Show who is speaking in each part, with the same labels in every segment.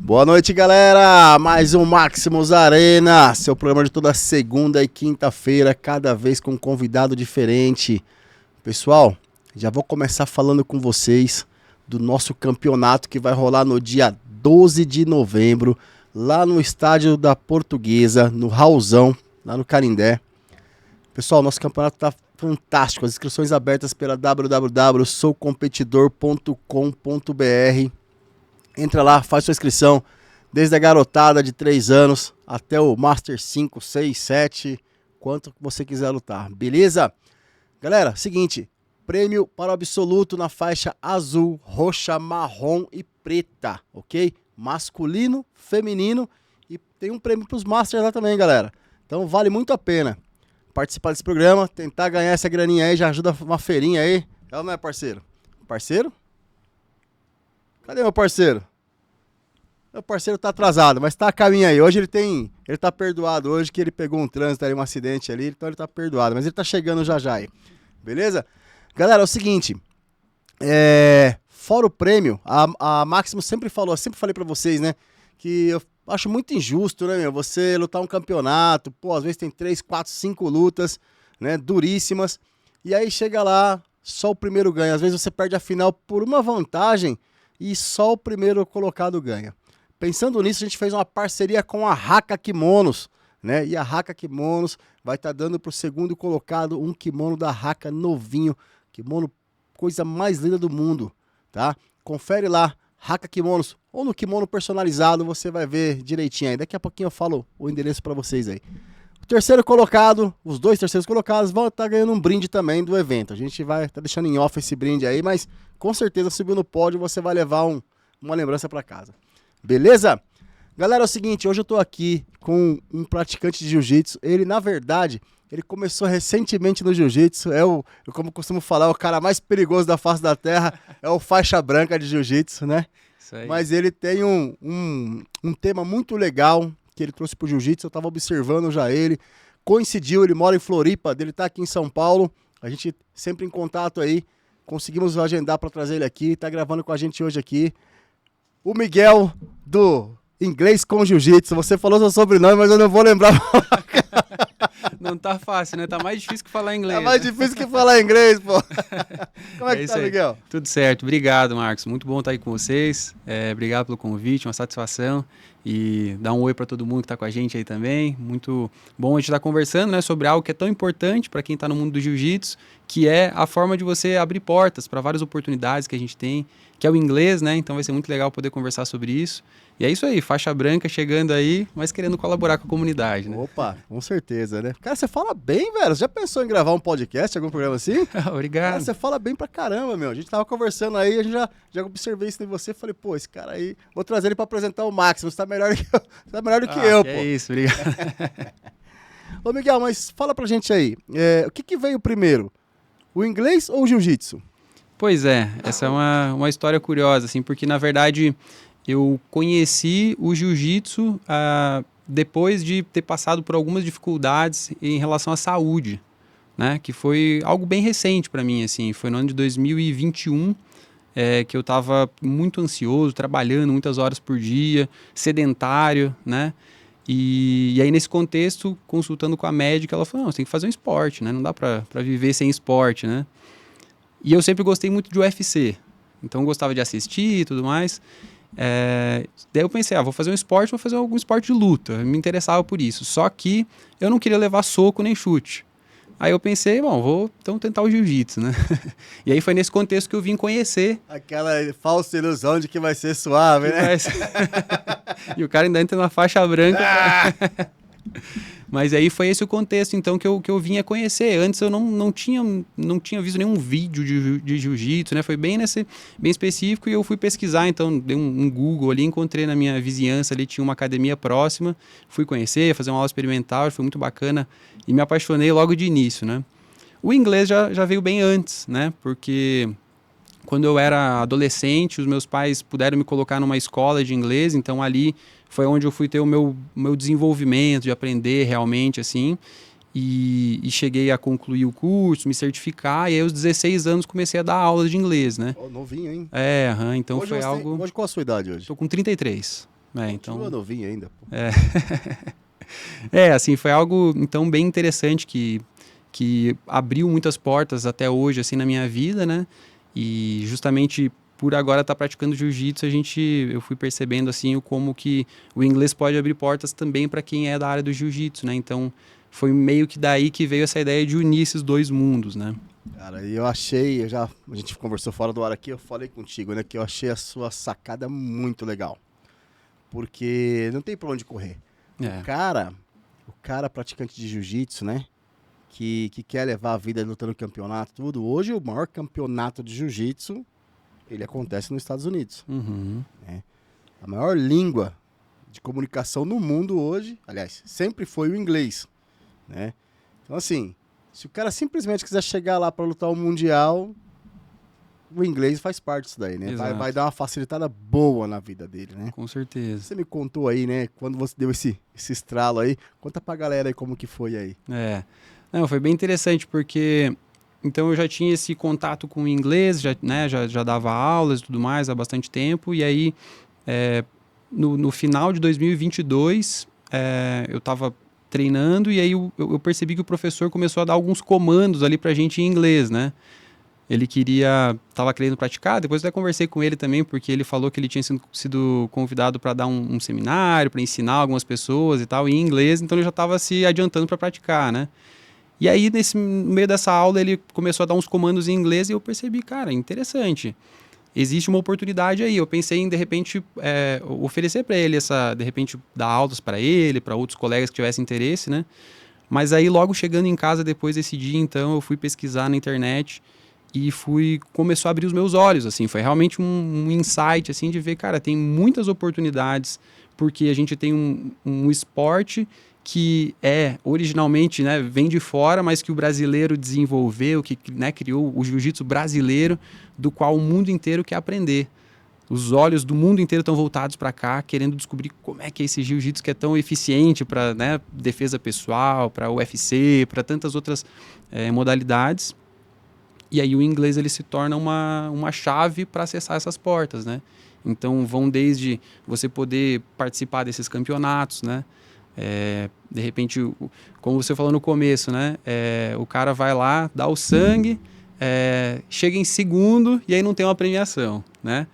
Speaker 1: Boa noite, galera! Mais um Maximus Arena, seu programa de toda segunda e quinta-feira, cada vez com um convidado diferente. Pessoal, já vou começar falando com vocês do nosso campeonato que vai rolar no dia 12 de novembro, lá no estádio da Portuguesa, no Raulzão, lá no Canindé. Pessoal, nosso campeonato está fantástico, as inscrições abertas pela www.soucompetidor.com.br. Entra lá, faz sua inscrição, desde a garotada de 3 anos até o Master 5, 6, 7, quanto você quiser lutar, beleza? Galera, seguinte, prêmio para o absoluto na faixa azul, roxa, marrom e preta, ok? Masculino, feminino e tem um prêmio para os Masters lá também, galera. Então vale muito a pena participar desse programa, tentar ganhar essa graninha aí, já ajuda uma feirinha aí. É ou não é, parceiro? Parceiro? Cadê meu parceiro? Meu parceiro tá atrasado, mas tá a caminho aí. Hoje ele tá perdoado hoje que ele pegou um trânsito ali, um acidente ali, então ele tá perdoado, mas ele tá chegando já já aí. Beleza? Galera, é o seguinte, fora o prêmio, a Maximus sempre falei pra vocês, né, que eu acho muito injusto, né, meu, você lutar um campeonato, pô, às vezes tem 3, 4, 5 lutas, né, duríssimas, e aí chega lá, só o primeiro ganha. Às vezes você perde a final por uma vantagem e só o primeiro colocado ganha. Pensando nisso, a gente fez uma parceria com a Haka Kimonos, né? E a Haka Kimonos vai estar dando para o segundo colocado um kimono da Haka novinho. Kimono, coisa mais linda do mundo, tá? Confere lá, Haka Kimonos, ou no kimono personalizado, você vai ver direitinho aí. Daqui a pouquinho eu falo o endereço para vocês aí. O terceiro colocado, os 2 terceiros colocados vão estar ganhando um brinde também do evento. A gente vai estar deixando em off esse brinde aí, mas com certeza subiu no pódio você vai levar uma lembrança para casa. Beleza? Galera, é o seguinte, hoje eu tô aqui com um praticante de jiu-jitsu. Ele, na verdade, ele começou recentemente no jiu-jitsu. Eu como costumo falar, o cara mais perigoso da face da terra é o faixa branca de jiu-jitsu, né?
Speaker 2: Isso aí.
Speaker 1: Mas ele tem um tema muito legal que ele trouxe pro jiu-jitsu. Eu tava observando já ele. Coincidiu, ele mora em Floripa, ele tá aqui em São Paulo. A gente sempre em contato aí. Conseguimos agendar para trazer ele aqui. Tá gravando com a gente hoje aqui. O Miguel do Inglês com Jiu-Jitsu. Você falou seu sobrenome, mas eu não vou lembrar.
Speaker 2: Não tá fácil, né? Tá mais difícil que falar inglês.
Speaker 1: É mais difícil que falar inglês, pô. Como é que tá,
Speaker 2: aí.
Speaker 1: Miguel?
Speaker 2: Tudo certo. Obrigado, Marcos. Muito bom estar aí com vocês. Obrigado pelo convite, uma satisfação. E dar um oi para todo mundo que tá com a gente aí também. Muito bom a gente estar conversando, né, sobre algo que é tão importante para quem tá no mundo do jiu-jitsu, que é a forma de você abrir portas para várias oportunidades que a gente tem, que é o inglês, né? Então vai ser muito legal poder conversar sobre isso. E é isso aí, faixa branca chegando aí, mas querendo colaborar com a comunidade, né?
Speaker 1: Opa, com certeza, né? Cara, você fala bem, velho. Você já pensou em gravar um podcast, algum programa assim?
Speaker 2: Obrigado.
Speaker 1: Cara, você fala bem pra caramba, meu. A gente tava conversando aí, a gente já observei isso em você. Falei, pô, esse cara aí, vou trazer ele pra apresentar o Maximus. Tá melhor que eu, tá melhor do que eu, pô.
Speaker 2: É isso, obrigado.
Speaker 1: Ô, Miguel, mas fala pra gente aí, o que veio primeiro? O inglês ou o jiu-jitsu?
Speaker 2: Pois é, essa é uma história curiosa, assim, porque na verdade eu conheci o jiu-jitsu depois de ter passado por algumas dificuldades em relação à saúde, né? Que foi algo bem recente para mim, assim, foi no ano de 2021, que eu estava muito ansioso, trabalhando muitas horas por dia, sedentário, né? E aí nesse contexto, consultando com a médica, ela falou, não, você tem que fazer um esporte, né? Não dá para viver sem esporte, né? E eu sempre gostei muito de UFC, então eu gostava de assistir e tudo mais. Daí eu pensei, vou fazer um esporte, vou fazer algum esporte de luta, eu me interessava por isso. Só que eu não queria levar soco nem chute. Aí eu pensei, bom, vou então tentar o jiu-jitsu, né? E aí foi nesse contexto que eu vim conhecer.
Speaker 1: Aquela falsa ilusão de que vai ser suave, né?
Speaker 2: E o cara ainda entra na faixa branca. Mas aí foi esse o contexto, então, que eu vinha conhecer. Antes eu não tinha visto nenhum vídeo de jiu-jitsu, né? Foi bem específico e eu fui pesquisar, então dei um Google ali, encontrei na minha vizinhança ali, tinha uma academia próxima, fui conhecer, fazer uma aula experimental, foi muito bacana e me apaixonei logo de início, né? O inglês já veio bem antes, né? Porque quando eu era adolescente, os meus pais puderam me colocar numa escola de inglês, então ali foi onde eu fui ter o meu desenvolvimento, de aprender realmente, assim, e cheguei a concluir o curso, me certificar, e aí aos 16 anos comecei a dar aulas de inglês, né?
Speaker 1: Oh, novinho, hein?
Speaker 2: Então
Speaker 1: Hoje
Speaker 2: foi algo...
Speaker 1: Hoje qual a sua idade hoje?
Speaker 2: Tô com 33. Então...
Speaker 1: Continua novinho ainda, pô.
Speaker 2: Assim, foi algo, então, bem interessante que abriu muitas portas até hoje, assim, na minha vida, né? E justamente por agora estar praticando jiu-jitsu, eu fui percebendo, assim, como que o inglês pode abrir portas também para quem é da área do jiu-jitsu, né? Então, foi meio que daí que veio essa ideia de unir esses dois mundos, né?
Speaker 1: Cara, e a gente conversou fora do ar aqui, eu falei contigo, né, que eu achei a sua sacada muito legal. Porque não tem pra onde correr. O cara praticante de jiu-jitsu, né, que quer levar a vida lutando campeonato, tudo. Hoje o maior campeonato de jiu-jitsu, ele acontece nos Estados Unidos.
Speaker 2: Uhum.
Speaker 1: Né? A maior língua de comunicação no mundo hoje, aliás, sempre foi o inglês, né? Então assim, se o cara simplesmente quiser chegar lá para lutar o Mundial, o inglês faz parte disso daí, né? Vai dar uma facilitada boa na vida dele, né?
Speaker 2: Com certeza.
Speaker 1: Você me contou aí, né? Quando você deu esse estralo aí, conta pra galera aí como que foi aí.
Speaker 2: Não, foi bem interessante porque então eu já tinha esse contato com o inglês, já dava aulas e tudo mais há bastante tempo, e aí no final de 2022 eu estava treinando e aí eu percebi que o professor começou a dar alguns comandos ali pra gente em inglês, né? Ele estava querendo praticar, depois eu até conversei com ele também, porque ele falou que ele tinha sido convidado para dar um seminário, para ensinar algumas pessoas e tal, em inglês, então ele já estava se adiantando para praticar, né? E aí, no meio dessa aula, ele começou a dar uns comandos em inglês e eu percebi, cara, interessante. Existe uma oportunidade aí. Eu pensei em, de repente, oferecer para ele de repente, dar aulas para ele, para outros colegas que tivessem interesse, né? Mas aí, logo chegando em casa, depois desse dia, então, eu fui pesquisar na internet e começou a abrir os meus olhos, assim. Foi realmente um insight, assim, de ver, cara, tem muitas oportunidades, porque a gente tem um esporte que originalmente, né, vem de fora, mas que o brasileiro desenvolveu, que, né, criou o jiu-jitsu brasileiro, do qual o mundo inteiro quer aprender. Os olhos do mundo inteiro estão voltados para cá, querendo descobrir como é que é esse jiu-jitsu que é tão eficiente para, né, defesa pessoal, para UFC, para tantas outras modalidades. E aí o inglês ele se torna uma chave para acessar essas portas, né? Então vão desde você poder participar desses campeonatos, né? De repente, como você falou no começo, né? O cara vai lá, dá o sangue, chega em segundo e aí não tem uma premiação, né?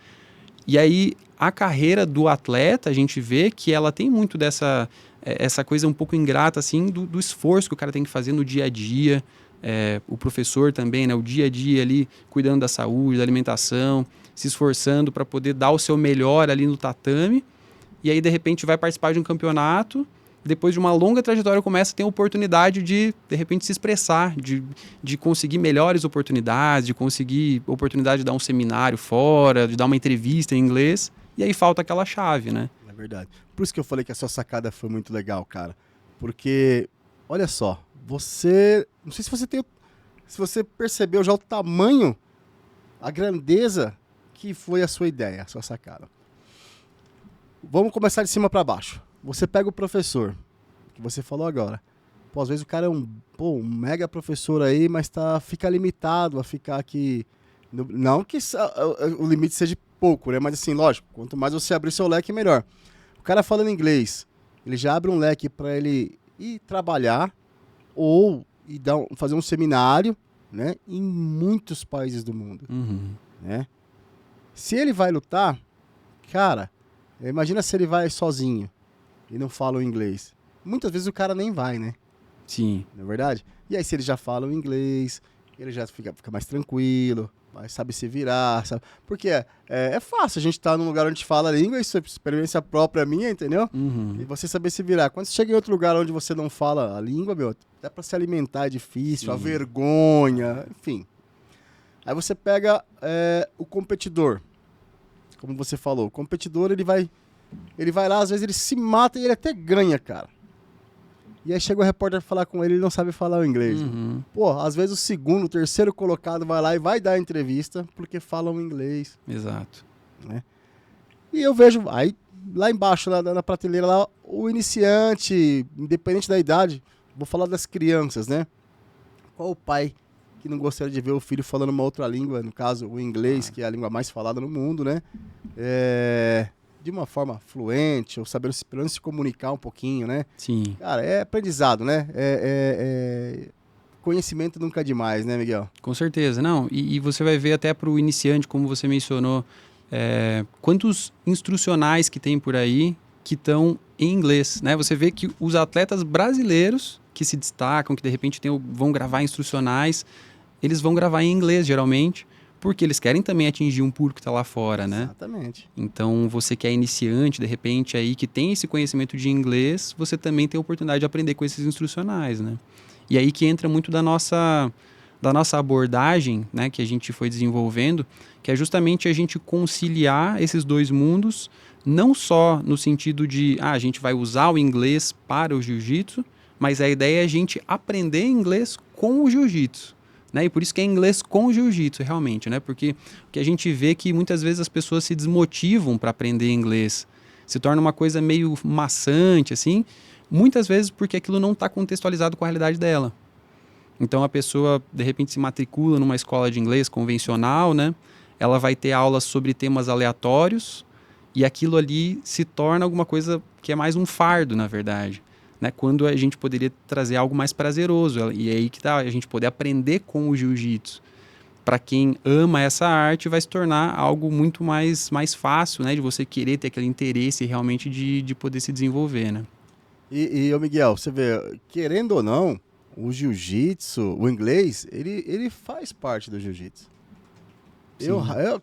Speaker 2: E aí a carreira do atleta, a gente vê que ela tem muito essa coisa um pouco ingrata, assim, do esforço que o cara tem que fazer no dia a dia. O professor também, né? O dia a dia ali, cuidando da saúde, da alimentação, se esforçando para poder dar o seu melhor ali no tatame. E aí, de repente, vai participar de um campeonato. Depois de uma longa trajetória, começa a ter a oportunidade de repente, se expressar, de conseguir melhores oportunidades, de conseguir oportunidade de dar um seminário fora, de dar uma entrevista em inglês, e aí falta aquela chave, né?
Speaker 1: É verdade. Por isso que eu falei que a sua sacada foi muito legal, cara. Porque, olha só, não sei se você percebeu já o tamanho, a grandeza que foi a sua ideia, a sua sacada. Vamos começar de cima para baixo. Você pega o professor, que você falou agora. Pô, às vezes o cara é um mega professor aí, mas fica limitado a ficar aqui. Não que o limite seja pouco, né? Mas assim, lógico, quanto mais você abrir seu leque, melhor. O cara falando inglês, ele já abre um leque para ele ir trabalhar ou fazer um seminário, né? Em muitos países do mundo.
Speaker 2: Uhum.
Speaker 1: Né? Se ele vai lutar, cara, imagina se ele vai sozinho e não fala o inglês. Muitas vezes o cara nem vai, né?
Speaker 2: Sim.
Speaker 1: Não é verdade? E aí se ele já fala o inglês, ele já fica mais tranquilo, sabe se virar, sabe? Porque é fácil a gente estar num lugar onde a gente fala a língua, isso é experiência própria minha, entendeu?
Speaker 2: Uhum.
Speaker 1: E você saber se virar. Quando você chega em outro lugar onde você não fala a língua, meu, até pra se alimentar é difícil, a vergonha, enfim. Aí você pega o competidor, como você falou. O competidor, ele vai lá, às vezes ele se mata e ele até ganha, cara. E aí chega o repórter falar com ele não sabe falar o inglês.
Speaker 2: Uhum.
Speaker 1: Pô, às vezes o segundo, o terceiro colocado vai lá e vai dar a entrevista porque falam inglês.
Speaker 2: Exato.
Speaker 1: Né? E eu vejo, aí lá embaixo, na prateleira, lá, o iniciante, independente da idade, vou falar das crianças, né? Qual o pai que não gostaria de ver o filho falando uma outra língua, no caso o inglês, que é a língua mais falada no mundo, né? de uma forma fluente, ou sabendo pelo menos se comunicar um pouquinho, né?
Speaker 2: Sim.
Speaker 1: Cara, é aprendizado, né? Conhecimento nunca é demais, né, Miguel?
Speaker 2: Com certeza, não. E você vai ver até para o iniciante, como você mencionou, quantos instrucionais que tem por aí que estão em inglês, né? Você vê que os atletas brasileiros que se destacam, que de repente vão gravar instrucionais, eles vão gravar em inglês, geralmente, porque eles querem também atingir um público que está lá fora, né?
Speaker 1: Exatamente.
Speaker 2: Então, você que é iniciante, de repente, aí que tem esse conhecimento de inglês, você também tem a oportunidade de aprender com esses instrucionais, né? E aí que entra muito da nossa abordagem, né, que a gente foi desenvolvendo, que é justamente a gente conciliar esses dois mundos, não só no sentido de, a gente vai usar o inglês para o jiu-jitsu, mas a ideia é a gente aprender inglês com o jiu-jitsu. Né? E por isso que é inglês com o jiu-jitsu, realmente, né? Porque o que a gente vê é que muitas vezes as pessoas se desmotivam para aprender inglês. Se torna uma coisa meio maçante, assim, muitas vezes porque aquilo não está contextualizado com a realidade dela. Então a pessoa, de repente, se matricula numa escola de inglês convencional, né? Ela vai ter aulas sobre temas aleatórios e aquilo ali se torna alguma coisa que é mais um fardo, na verdade. Né? Quando a gente poderia trazer algo mais prazeroso. E é aí que tá, a gente poder aprender com o jiu-jitsu. Para quem ama essa arte, vai se tornar algo muito mais fácil, né? De você querer ter aquele interesse realmente de poder se desenvolver, né?
Speaker 1: Ô Miguel, você vê, querendo ou não, o jiu-jitsu, o inglês, ele faz parte do jiu-jitsu.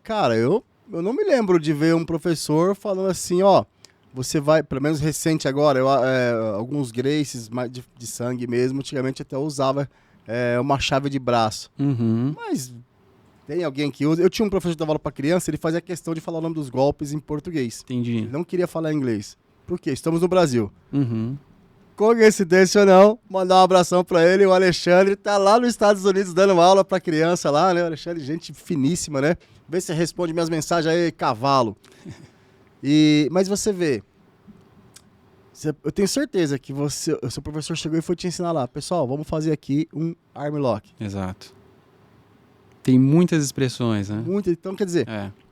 Speaker 1: Cara, eu não me lembro de ver um professor falando assim, ó, você vai, pelo menos recente agora, alguns Gracies de sangue mesmo, antigamente até usava uma chave de braço.
Speaker 2: Uhum.
Speaker 1: Mas tem alguém que usa. Eu tinha um professor que dava aula para criança, ele fazia questão de falar o nome dos golpes em português.
Speaker 2: Entendi.
Speaker 1: Ele não queria falar inglês. Por quê? Estamos no Brasil.
Speaker 2: Uhum.
Speaker 1: Coincidência ou não, mandar um abração para ele. O Alexandre tá lá nos Estados Unidos dando aula para criança lá, né? O Alexandre, gente finíssima, né? Vê se responde minhas mensagens aí, cavalo. Mas você vê, eu tenho certeza que o seu professor chegou e foi te ensinar lá. Pessoal, vamos fazer aqui um arm lock.
Speaker 2: Exato. Tem muitas expressões, né?
Speaker 1: Então, quer dizer,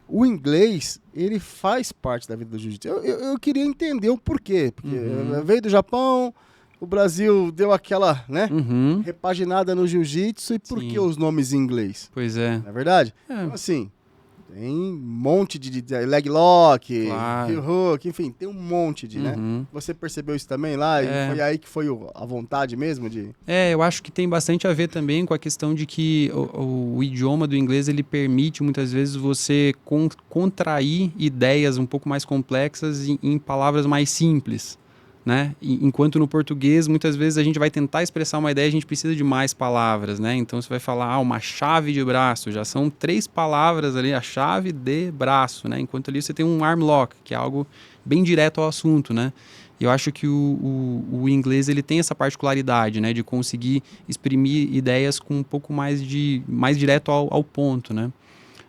Speaker 1: o inglês, ele faz parte da vida do jiu-jitsu. Eu queria entender o porquê. Porque veio do Japão, o Brasil deu aquela, né, repaginada no jiu-jitsu. E por que os nomes em inglês?
Speaker 2: Pois é.
Speaker 1: Não é verdade? Então, assim, tem um monte de leg lock,
Speaker 2: claro.
Speaker 1: heel hook, enfim, tem um monte de, né? Você percebeu isso também lá? E foi aí que foi a vontade mesmo de...
Speaker 2: eu acho que tem bastante a ver também com a questão de que o idioma do inglês, ele permite muitas vezes você contrair ideias um pouco mais complexas em palavras mais simples. Né? Enquanto no português, muitas vezes a gente vai tentar expressar uma ideia, a gente precisa de mais palavras, né? Então você vai falar, uma chave de braço, já são 3 palavras ali, a chave de braço, né? Enquanto ali você tem um arm lock, que é algo bem direto ao assunto, né? E eu acho que o inglês, ele tem essa particularidade, né? De conseguir exprimir ideias com um pouco mais direto ao ponto, né?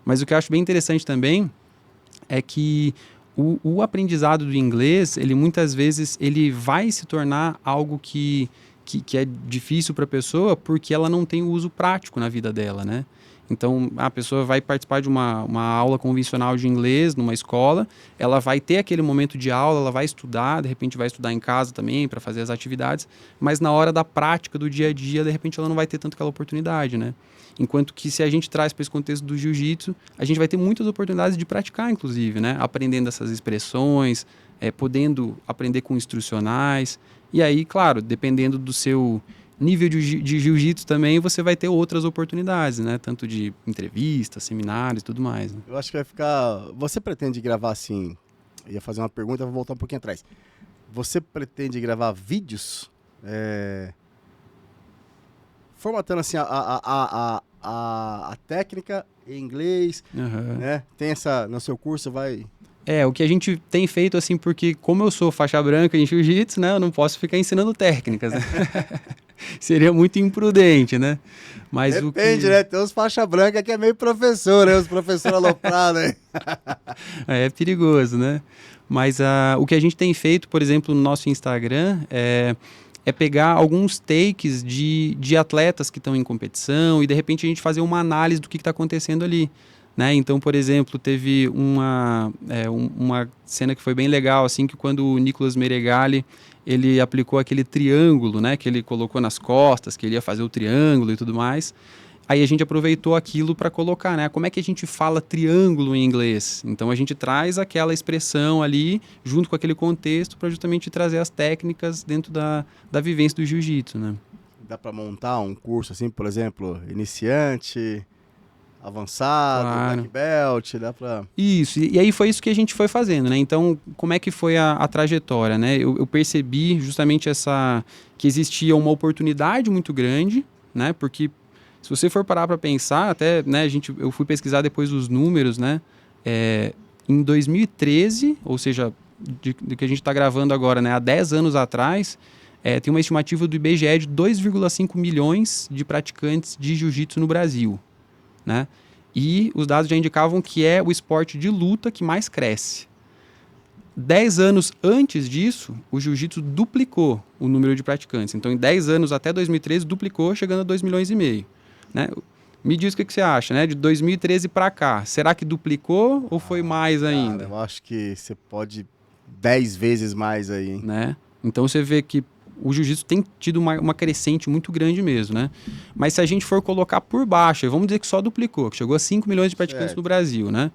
Speaker 2: Mas o que eu acho bem interessante também é que o aprendizado do inglês, ele muitas vezes ele vai se tornar algo que é difícil para a pessoa porque ela não tem o uso prático na vida dela, né? Então, a pessoa vai participar de uma aula convencional de inglês numa escola, ela vai ter aquele momento de aula, ela vai estudar, de repente vai estudar em casa também para fazer as atividades, mas na hora da prática do dia a dia, de repente ela não vai ter tanto aquela oportunidade, né? Enquanto que se a gente traz para esse contexto do jiu-jitsu, a gente vai ter muitas oportunidades de praticar, inclusive, né? Aprendendo essas expressões, podendo aprender com instrucionais. E aí, claro, dependendo do seu nível de jiu-jitsu também, você vai ter outras oportunidades, né? Tanto de entrevistas, seminários e tudo mais. Né?
Speaker 1: Eu acho que vai ficar... Você pretende gravar assim... Eu ia fazer uma pergunta, vou voltar um pouquinho atrás. Você pretende gravar vídeos... formatando assim a técnica em inglês, né? Tem no seu curso, vai...
Speaker 2: O que a gente tem feito, assim, porque como eu sou faixa branca em jiu-jitsu, né? Eu não posso ficar ensinando técnicas, né? Seria muito imprudente, né? Mas
Speaker 1: depende, né? Tem uns faixa branca que é meio professor, né? Os professores aloprados, né?
Speaker 2: É perigoso, né? Mas o que a gente tem feito, por exemplo, no nosso Instagram, é pegar alguns takes de atletas que estão em competição e, de repente, a gente fazer uma análise do que está acontecendo ali. né? Então, por exemplo, teve uma cena que foi bem legal, assim, que quando o Nicolas Meregali, ele aplicou aquele triângulo, né? Que ele colocou nas costas, que ele ia fazer o triângulo e tudo mais. Aí a gente aproveitou aquilo para colocar, né? Como é que a gente fala triângulo em inglês? Então a gente traz aquela expressão ali, junto com aquele contexto, para justamente trazer as técnicas dentro da vivência do jiu-jitsu, né?
Speaker 1: Dá para montar um curso assim, por exemplo, iniciante, avançado,
Speaker 2: Claro.
Speaker 1: black belt, dá para...
Speaker 2: Isso, e aí foi isso que a gente foi fazendo, né? Então, como é que foi a trajetória, né? Eu percebi justamente que existia uma oportunidade muito grande, né? Porque se você for parar para pensar, até, né, eu fui pesquisar depois os números, né? Em 2013, ou seja, do que a gente está gravando agora, né? Há 10 anos atrás, tem uma estimativa do IBGE de 2,5 milhões de praticantes de jiu-jitsu no Brasil, né? E os dados já indicavam que é o esporte de luta que mais cresce. 10 anos antes disso, o jiu-jitsu duplicou o número de praticantes. Então, em 10 anos até 2013, duplicou, chegando a 2,5 milhões. Né? Me diz o que você acha, né? De 2013 para cá, será que duplicou ou foi mais ainda?
Speaker 1: Cara, eu acho que você pode 10 vezes mais aí, hein?
Speaker 2: Né? Então você vê que o jiu-jitsu tem tido uma crescente muito grande mesmo, né? Mas se a gente for colocar por baixo, vamos dizer que só duplicou, que chegou a 5 milhões de praticantes no Brasil, né?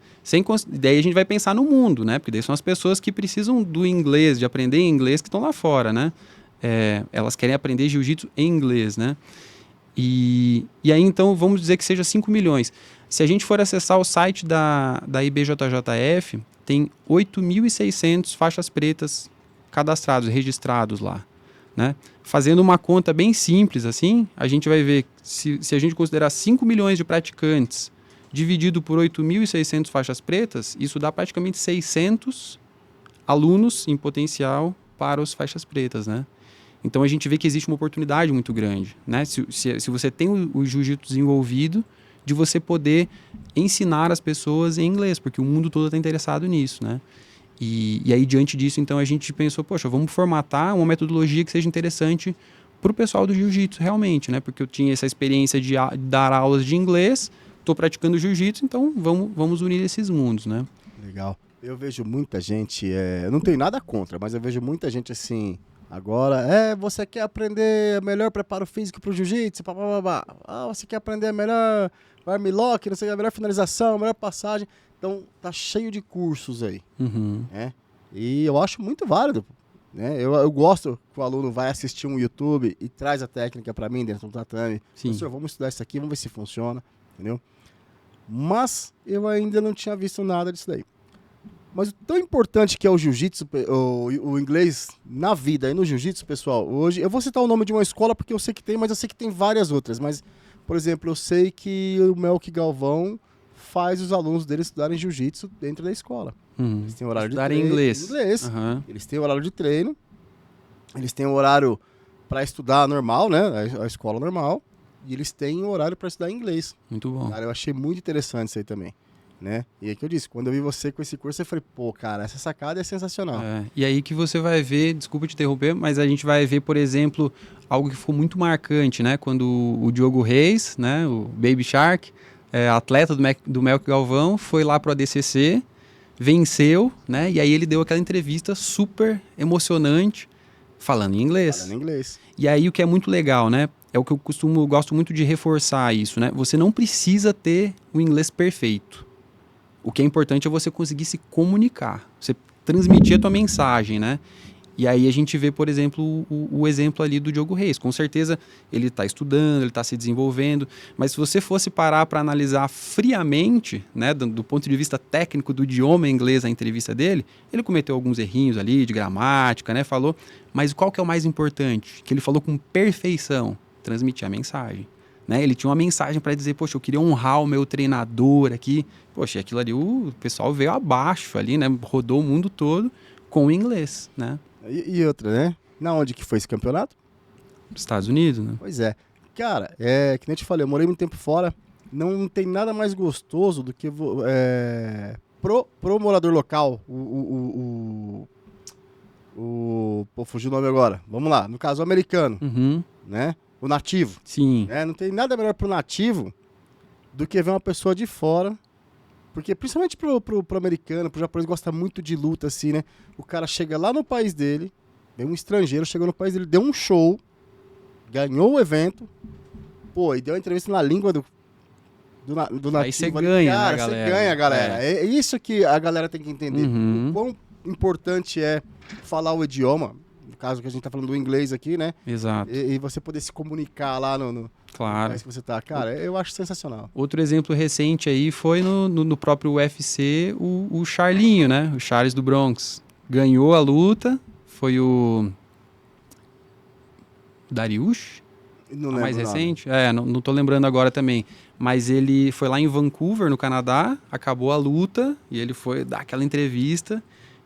Speaker 2: Daí a gente vai pensar no mundo, né? Porque daí são as pessoas que precisam do inglês, de aprender inglês, que estão lá fora, né? Elas querem aprender jiu-jitsu em inglês, né? E aí, então, vamos dizer que seja 5 milhões. Se a gente for acessar o site da IBJJF, tem 8.600 faixas pretas cadastrados, registrados lá, né? Fazendo uma conta bem simples assim, a gente vai ver que se a gente considerar 5 milhões de praticantes dividido por 8.600 faixas pretas, isso dá praticamente 600 alunos em potencial para os faixas pretas, né? Então a gente vê que existe uma oportunidade muito grande, né? Se você tem o jiu-jitsu desenvolvido, de você poder ensinar as pessoas em inglês, porque o mundo todo está interessado nisso, né? E aí, diante disso, então, a gente pensou, poxa, vamos formatar uma metodologia que seja interessante para o pessoal do jiu-jitsu, realmente, né? Porque eu tinha essa experiência de dar aulas de inglês, estou praticando jiu-jitsu, então vamos unir esses mundos, né?
Speaker 1: Legal. Eu vejo muita gente, eu não tenho nada contra, mas eu vejo muita gente assim, agora, você quer aprender melhor preparo físico para o jiu-jitsu, você quer aprender melhor armlock, não sei, a melhor finalização, a melhor passagem. Então, tá cheio de cursos aí, né? E eu acho muito válido, né? Eu gosto que o aluno vai assistir um YouTube e traz a técnica para mim dentro do tatame. Professor, vamos estudar isso aqui, vamos ver se funciona, entendeu? Mas eu ainda não tinha visto nada disso daí. Mas o tão importante que é o jiu-jitsu, o inglês na vida e no jiu-jitsu, pessoal, hoje, eu vou citar o nome de uma escola porque eu sei que tem, mas eu sei que tem várias outras. Mas, por exemplo, eu sei que o Melk Galvão faz os alunos dele estudarem jiu-jitsu dentro da escola. Eles têm horário de treino.
Speaker 2: Inglês.
Speaker 1: Eles têm horário de treino. Eles têm horário para estudar normal, né? A escola normal. E eles têm horário para estudar inglês.
Speaker 2: Muito bom.
Speaker 1: Cara, eu achei muito interessante isso aí também, né? E é que eu disse, quando eu vi você com esse curso, eu falei, pô, cara, essa sacada é sensacional.
Speaker 2: E aí que você vai ver, desculpa te interromper, mas a gente vai ver, por exemplo, algo que ficou muito marcante, né? Quando o Diogo Reis, né? O Baby Shark, atleta do Melk Galvão, foi lá pro ADCC, venceu, né? E aí ele deu aquela entrevista super emocionante, falando em inglês.
Speaker 1: Falando em inglês.
Speaker 2: E aí o que é muito legal, né? É o que eu gosto muito de reforçar isso, né? Você não precisa ter o inglês perfeito. O que é importante é você conseguir se comunicar, você transmitir a tua mensagem, né? E aí a gente vê, por exemplo, o exemplo ali do Diogo Reis. Com certeza ele está estudando, ele está se desenvolvendo, mas se você fosse parar para analisar friamente, né, do ponto de vista técnico do idioma inglês, a entrevista dele, ele cometeu alguns errinhos ali de gramática, né, falou, mas qual que é o mais importante? Que ele falou com perfeição, transmitir a mensagem. Né? Ele tinha uma mensagem para dizer, poxa, eu queria honrar o meu treinador aqui. Poxa, aquilo ali o pessoal veio abaixo ali, né? Rodou o mundo todo com o inglês, né?
Speaker 1: E outra, né? Na onde que foi esse campeonato?
Speaker 2: Estados Unidos, né?
Speaker 1: Pois é. Cara, que nem eu te falei, eu morei muito tempo fora. Não tem nada mais gostoso do que pro morador local, pô, fugiu o nome agora. Vamos lá, no caso, o americano, né? O nativo.
Speaker 2: Sim.
Speaker 1: Não tem nada melhor pro nativo do que ver uma pessoa de fora Porque principalmente pro americano, pro japonês, gosta muito de luta, assim, né? O cara chega lá no país dele, vem um estrangeiro, chegou no país dele, deu um show, ganhou o evento, pô, e deu uma entrevista na língua do nativo.
Speaker 2: Aí você ganha,
Speaker 1: cara,
Speaker 2: né, galera?
Speaker 1: Você ganha, galera. É isso que a galera tem que entender.
Speaker 2: Uhum.
Speaker 1: O quão importante é falar o idioma, no caso que a gente tá falando do inglês aqui, né?
Speaker 2: Exato.
Speaker 1: E você poder se comunicar lá no
Speaker 2: Claro.
Speaker 1: país que você tá. Cara, eu acho sensacional.
Speaker 2: Outro exemplo recente aí foi no próprio UFC, o Charlinho, né? O Charles do Bronx. Ganhou a luta, foi o Dariush,
Speaker 1: Não
Speaker 2: a
Speaker 1: lembro
Speaker 2: mais
Speaker 1: o nome.
Speaker 2: recente. Não tô lembrando agora também. Mas ele foi lá em Vancouver, no Canadá, acabou a luta e ele foi dar aquela entrevista.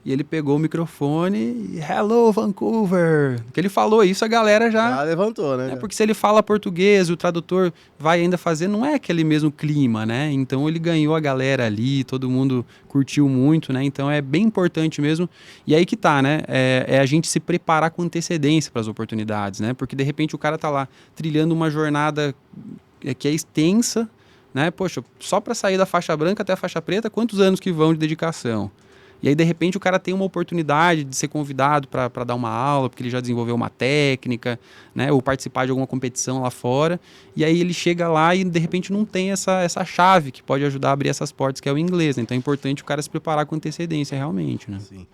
Speaker 2: E ele pegou o microfone e Hello, Vancouver! Que ele falou isso, a galera já
Speaker 1: levantou, né?
Speaker 2: porque se ele fala português, o tradutor vai ainda fazer, não é aquele mesmo clima, né? Então ele ganhou a galera ali, todo mundo curtiu muito, né? Então é bem importante mesmo. E aí que tá, né? É a gente se preparar com antecedência para as oportunidades, né? Porque de repente o cara tá lá trilhando uma jornada que é extensa, né? Poxa, só para sair da faixa branca até a faixa preta, quantos anos que vão de dedicação? E aí, de repente, o cara tem uma oportunidade de ser convidado para dar uma aula, porque ele já desenvolveu uma técnica, né? Ou participar de alguma competição lá fora. E aí ele chega lá e, de repente, não tem essa chave que pode ajudar a abrir essas portas, que é o inglês, né? Então é importante o cara se preparar com antecedência, realmente, né?
Speaker 1: Sim.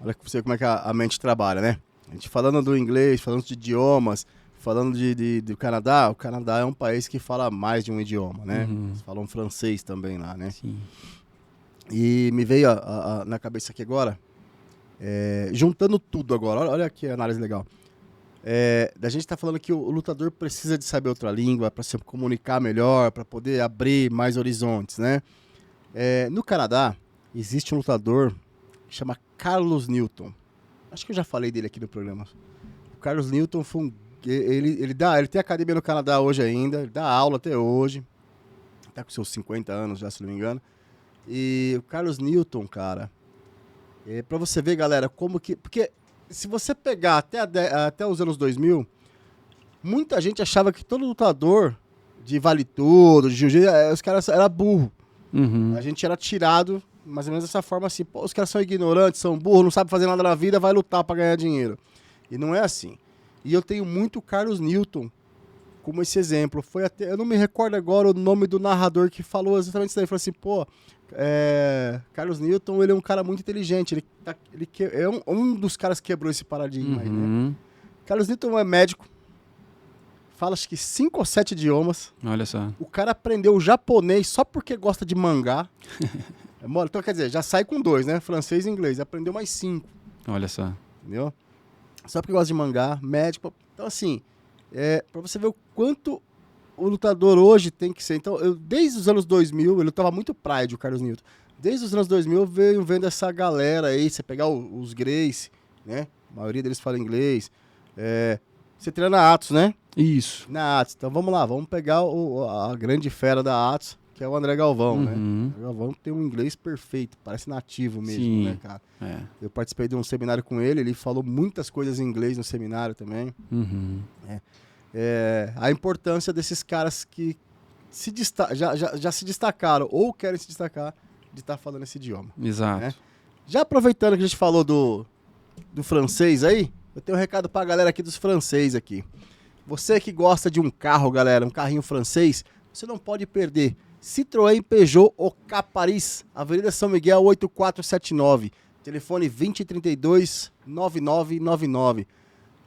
Speaker 1: Olha que você como é que a mente trabalha, né? A gente falando do inglês, falando de idiomas, falando do Canadá, o Canadá é um país que fala mais de um idioma, né?
Speaker 2: Uhum.
Speaker 1: Eles falam francês também lá, né?
Speaker 2: Sim.
Speaker 1: E me veio na cabeça aqui agora, juntando tudo agora, olha que análise legal. Da gente tá falando que o lutador precisa de saber outra língua para se comunicar melhor, para poder abrir mais horizontes, né? No Canadá, existe um lutador que chama Carlos Newton. Acho que eu já falei dele aqui no programa. O Carlos Newton foi ele tem academia no Canadá hoje ainda, ele dá aula até hoje, tá com seus 50 anos já, se não me engano. E o Carlos Newton, cara, pra você ver, galera, como que... Porque se você pegar até os anos 2000, muita gente achava que todo lutador de vale tudo, de jiu-jitsu, os caras eram burro.
Speaker 2: Uhum.
Speaker 1: A gente era tirado, mais ou menos dessa forma assim, pô, os caras são ignorantes, são burros, não sabem fazer nada na vida, vai lutar pra ganhar dinheiro. E não é assim. E eu tenho muito o Carlos Newton como esse exemplo. Eu não me recordo agora o nome do narrador que falou exatamente isso daí. Ele falou assim, pô, Carlos Newton, ele é um cara muito inteligente. Ele é um dos caras que quebrou esse paradigma aí, né? Carlos Newton é médico, fala acho que 5 ou 7 idiomas.
Speaker 2: Olha só.
Speaker 1: O cara aprendeu japonês só porque gosta de mangá. Então, quer dizer, já sai com 2, né? Francês e inglês. Aprendeu mais 5.
Speaker 2: Olha só.
Speaker 1: Entendeu? Só porque gosta de mangá, médico. Então, assim, pra você ver o quanto o lutador hoje tem que ser. Então, desde os anos 2000, ele lutava muito Pride, o Carlos Newton. Desde os anos 2000, eu venho vendo essa galera aí, você pegar os Gracie, né? A maioria deles fala inglês. Você treina na Atos, né?
Speaker 2: Isso.
Speaker 1: Na Atos. Então, vamos lá, vamos pegar a grande fera da Atos, que é o André Galvão, né? O André Galvão tem um inglês perfeito, parece nativo mesmo,
Speaker 2: Sim.
Speaker 1: né, cara? Eu participei de um seminário com ele falou muitas coisas em inglês no seminário também. A importância desses caras que já se destacaram ou querem se destacar de estar falando esse idioma.
Speaker 2: Exato.
Speaker 1: Né? Já aproveitando que a gente falou do francês aí, eu tenho um recado pra galera aqui dos francês aqui. Você que gosta de um carro, galera, um carrinho francês, você não pode perder Citroën Peugeot Oka Paris, Avenida São Miguel 8479, telefone 2032-9999.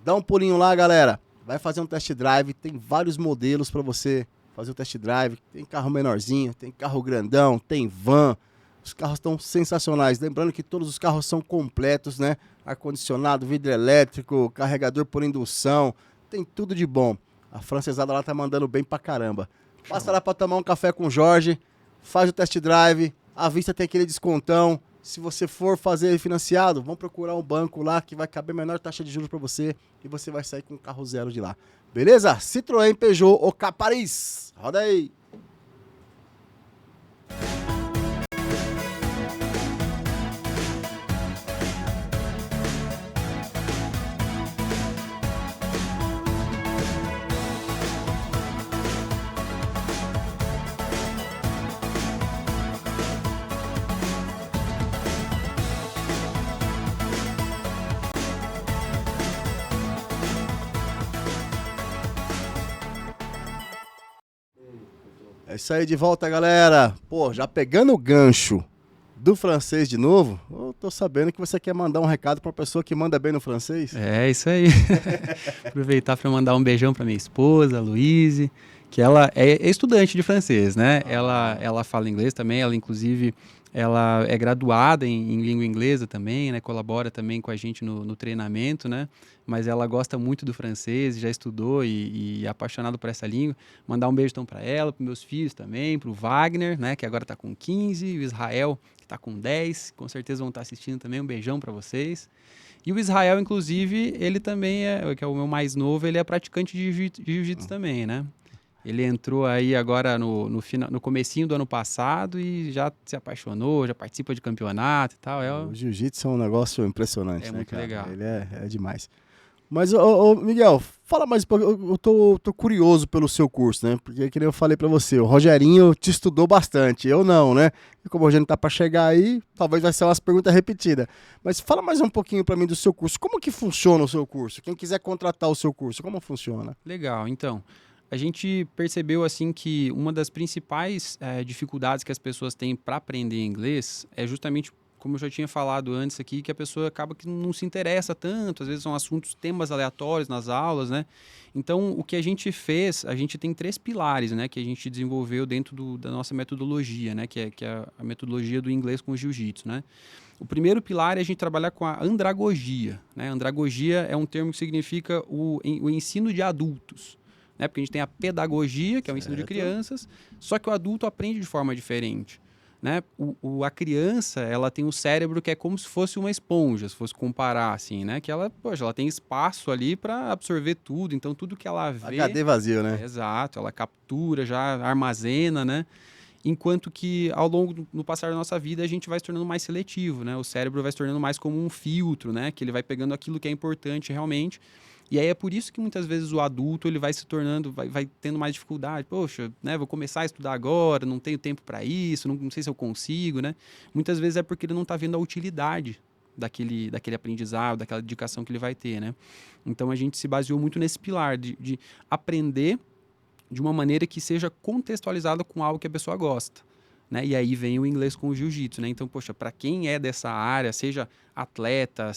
Speaker 1: Dá um pulinho lá, galera. Vai fazer um test drive, tem vários modelos para você fazer o test drive. Tem carro menorzinho, tem carro grandão, tem van. Os carros estão sensacionais. Lembrando que todos os carros são completos, né? Ar-condicionado, vidro elétrico, carregador por indução. Tem tudo de bom. A francesada lá tá mandando bem pra caramba. Passa lá pra tomar um café com o Jorge, faz o test drive, à vista tem aquele descontão. Se você for fazer financiado, vamos procurar um banco lá que vai caber a menor taxa de juros para você e você vai sair com um carro zero de lá. Beleza? Citroën Peugeot Oka Paris. Roda aí! É isso aí, de volta, galera. Pô, já pegando o gancho do francês de novo, eu tô sabendo que você quer mandar um recado pra uma pessoa que manda bem no francês.
Speaker 2: É isso aí. Aproveitar para mandar um beijão para minha esposa, a Luíse, que ela é estudante de francês, né? Ela fala inglês também, ela inclusive ela é graduada em língua inglesa também, né? Colabora também com a gente no treinamento, né? Mas ela gosta muito do francês, já estudou e é apaixonada por essa língua. Mandar um beijo então para ela, para meus filhos também, para o Wagner, né? Que agora está com 15, e o Israel que está com 10, com certeza vão estar assistindo também. Um beijão para vocês. E o Israel, inclusive, ele também que é o meu mais novo, ele é praticante de jiu-jitsu também, né? Ele entrou aí agora no comecinho do ano passado e já se apaixonou, já participa de campeonato e tal.
Speaker 1: O jiu-jitsu é um negócio impressionante,
Speaker 2: É
Speaker 1: né,
Speaker 2: muito
Speaker 1: cara?
Speaker 2: legal.
Speaker 1: Ele é demais. Mas, ô, Miguel, fala mais um pouco. Eu tô curioso pelo seu curso, né? Porque, que nem eu falei pra você, o Rogerinho te estudou bastante, eu não, né? E como o Rogerinho tá pra chegar aí, talvez vai ser umas perguntas repetidas. Mas fala mais um pouquinho pra mim do seu curso. Como que funciona o seu curso? Quem quiser contratar o seu curso, como funciona?
Speaker 2: Legal, então, a gente percebeu assim que uma das principais dificuldades que as pessoas têm para aprender inglês é justamente, como eu já tinha falado antes aqui, que a pessoa acaba que não se interessa tanto, às vezes são assuntos, temas aleatórios nas aulas, né? Então, o que a gente fez, a gente tem 3 pilares, né, que a gente desenvolveu dentro da nossa metodologia, né, que é a metodologia do inglês com o jiu-jitsu, né? O primeiro pilar é a gente trabalhar com a andragogia, né? Andragogia é um termo que significa o ensino de adultos, né? Porque a gente tem a pedagogia, que é o ensino de crianças, só que o adulto aprende de forma diferente, né? A criança, ela tem um cérebro que é como se fosse uma esponja, se fosse comparar assim, né? Que ela, poxa, ela tem espaço ali para absorver tudo, então tudo que ela vê...
Speaker 1: HD vazio, né?
Speaker 2: Exato, ela captura, já armazena, né? Enquanto que ao longo no passar da nossa vida a gente vai se tornando mais seletivo, né? O cérebro vai se tornando mais como um filtro, né? Que ele vai pegando aquilo que é importante realmente. E aí é por isso que muitas vezes o adulto ele vai se tornando, vai tendo mais dificuldade. Poxa, né? Vou começar a estudar agora, não tenho tempo para isso, não sei se eu consigo, né? Muitas vezes é porque ele não está vendo a utilidade daquele aprendizado, daquela dedicação que ele vai ter, né? Então a gente se baseou muito nesse pilar de aprender de uma maneira que seja contextualizada com algo que a pessoa gosta, né? E aí vem o inglês com o jiu-jitsu, né? Então, poxa, para quem é dessa área, seja atleta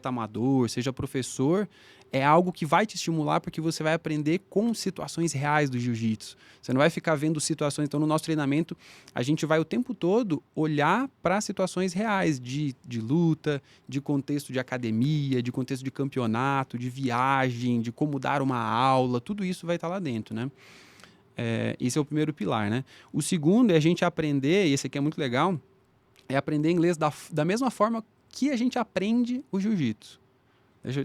Speaker 2: amador, seja professor, é algo que vai te estimular porque você vai aprender com situações reais do jiu-jitsu. Você não vai ficar vendo situações. Então, no nosso treinamento, a gente vai o tempo todo olhar para situações reais de luta, de contexto de academia, de contexto de campeonato, de viagem, de como dar uma aula, tudo isso vai estar lá dentro, né? Esse é o primeiro pilar, né? O segundo é a gente aprender, e esse aqui é muito legal, é aprender inglês da mesma forma que a gente aprende o jiu-jitsu.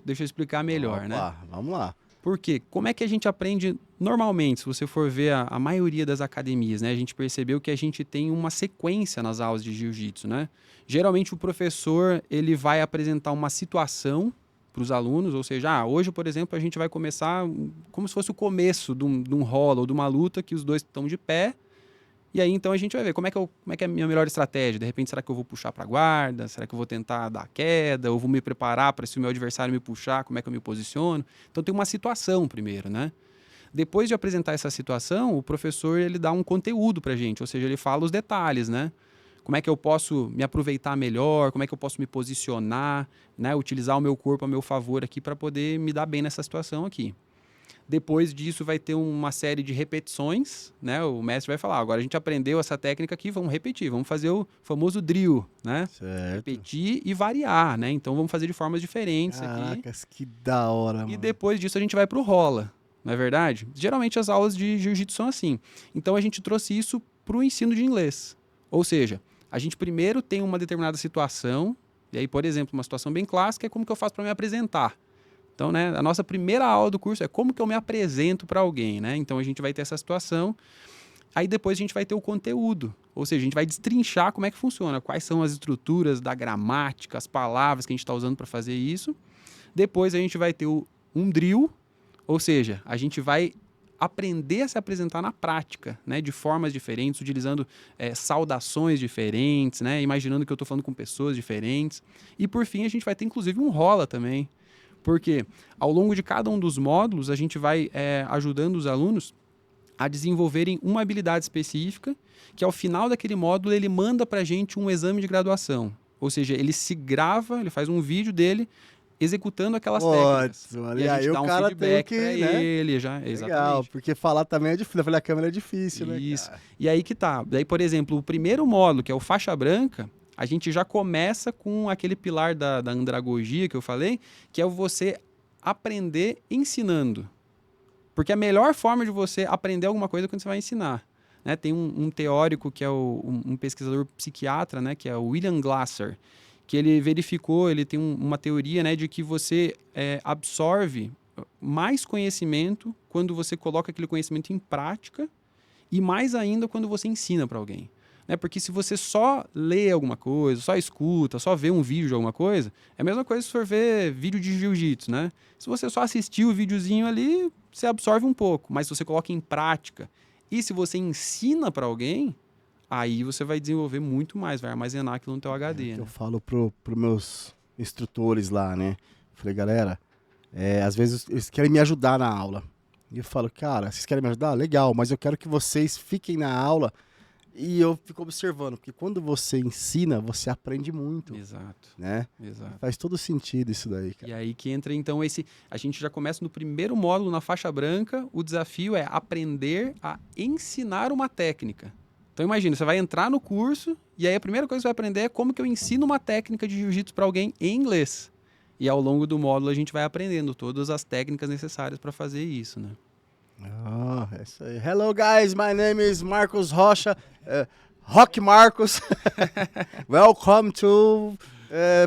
Speaker 2: Deixa eu explicar melhor, né?
Speaker 1: Vamos lá.
Speaker 2: Por quê? Como é que a gente aprende normalmente, se você for ver a maioria das academias, né? A gente percebeu que a gente tem uma sequência nas aulas de jiu-jitsu, né? Geralmente o professor, ele vai apresentar uma situação para os alunos, ou seja, hoje, por exemplo, a gente vai começar como se fosse o começo de um rola ou de uma luta que os dois estão de pé, e aí então a gente vai ver como é que é a minha melhor estratégia. De repente, será que eu vou puxar para a guarda? Será que eu vou tentar dar queda? Ou vou me preparar para se o meu adversário me puxar, como é que eu me posiciono? Então tem uma situação primeiro, né? Depois de apresentar essa situação, o professor ele dá um conteúdo para a gente, ou seja, ele fala os detalhes, né? Como é que eu posso me aproveitar melhor, como é que eu posso me posicionar, né? Utilizar o meu corpo a meu favor aqui para poder me dar bem nessa situação aqui. Depois disso vai ter uma série de repetições, né? O mestre vai falar, agora a gente aprendeu essa técnica aqui, vamos repetir, vamos fazer o famoso drill, né?
Speaker 1: Certo.
Speaker 2: Repetir e variar, né? Então vamos fazer de formas diferentes aqui.
Speaker 1: Caracas, que da hora, mano.
Speaker 2: E depois disso a gente vai pro rola, não é verdade? Geralmente as aulas de jiu-jitsu são assim. Então a gente trouxe isso pro ensino de inglês. Ou seja, a gente primeiro tem uma determinada situação, e aí, por exemplo, uma situação bem clássica é como que eu faço para me apresentar. Então, né, a nossa primeira aula do curso é como que eu me apresento para alguém, né? Então a gente vai ter essa situação, aí depois a gente vai ter o conteúdo, ou seja, a gente vai destrinchar como é que funciona, quais são as estruturas da gramática, as palavras que a gente está usando para fazer isso. Depois a gente vai ter um drill, ou seja, a gente vai aprender a se apresentar na prática, né, de formas diferentes, utilizando saudações diferentes, né, imaginando que eu estou falando com pessoas diferentes. E por fim a gente vai ter inclusive um rola também, porque ao longo de cada um dos módulos a gente vai ajudando os alunos a desenvolverem uma habilidade específica, que ao final daquele módulo ele manda para a gente um exame de graduação. Ou seja, ele se grava, ele faz um vídeo dele executando aquelas técnicas.
Speaker 1: Mano,
Speaker 2: E a gente
Speaker 1: aí
Speaker 2: dá
Speaker 1: o
Speaker 2: um
Speaker 1: cara
Speaker 2: feedback
Speaker 1: tem que,
Speaker 2: para
Speaker 1: né?
Speaker 2: ele.
Speaker 1: Legal,
Speaker 2: Exatamente.
Speaker 1: porque falar também é difícil. Eu falei, a câmera é difícil,
Speaker 2: Isso.
Speaker 1: né, cara?
Speaker 2: E aí que tá. Daí, por exemplo, o primeiro módulo, que é o faixa branca, a gente já começa com aquele pilar da andragogia que eu falei, que é você aprender ensinando. Porque a melhor forma de você aprender alguma coisa é quando você vai ensinar. Né? Tem um teórico que é um pesquisador psiquiatra, né, que é o William Glasser, que ele verificou, ele tem uma teoria, né, de que você absorve mais conhecimento quando você coloca aquele conhecimento em prática e mais ainda quando você ensina para alguém. Né? Porque se você só lê alguma coisa, só escuta, só vê um vídeo de alguma coisa, é a mesma coisa se for ver vídeo de jiu-jitsu, né? Se você só assistir o videozinho ali, você absorve um pouco, mas se você coloca em prática e se você ensina para alguém, aí você vai desenvolver muito mais, vai armazenar aquilo no teu HD.
Speaker 1: Eu falo pro meus instrutores lá, né? Falei, galera, às vezes eles querem me ajudar na aula. E eu falo, cara, vocês querem me ajudar? Legal, mas eu quero que vocês fiquem na aula e eu fico observando, porque quando você ensina, você aprende muito,
Speaker 2: Exato.
Speaker 1: né?
Speaker 2: Exato.
Speaker 1: Faz todo sentido isso daí, cara.
Speaker 2: E aí que entra, então, a gente já começa no primeiro módulo, na faixa branca, o desafio é aprender a ensinar uma técnica. Então imagina, você vai entrar no curso e aí a primeira coisa que você vai aprender é como que eu ensino uma técnica de jiu-jitsu para alguém em inglês. E ao longo do módulo a gente vai aprendendo todas as técnicas necessárias para fazer isso, né?
Speaker 1: Ah, é isso aí. Hello, guys. My name is Marcos Rocha. Rock Marcos. Welcome to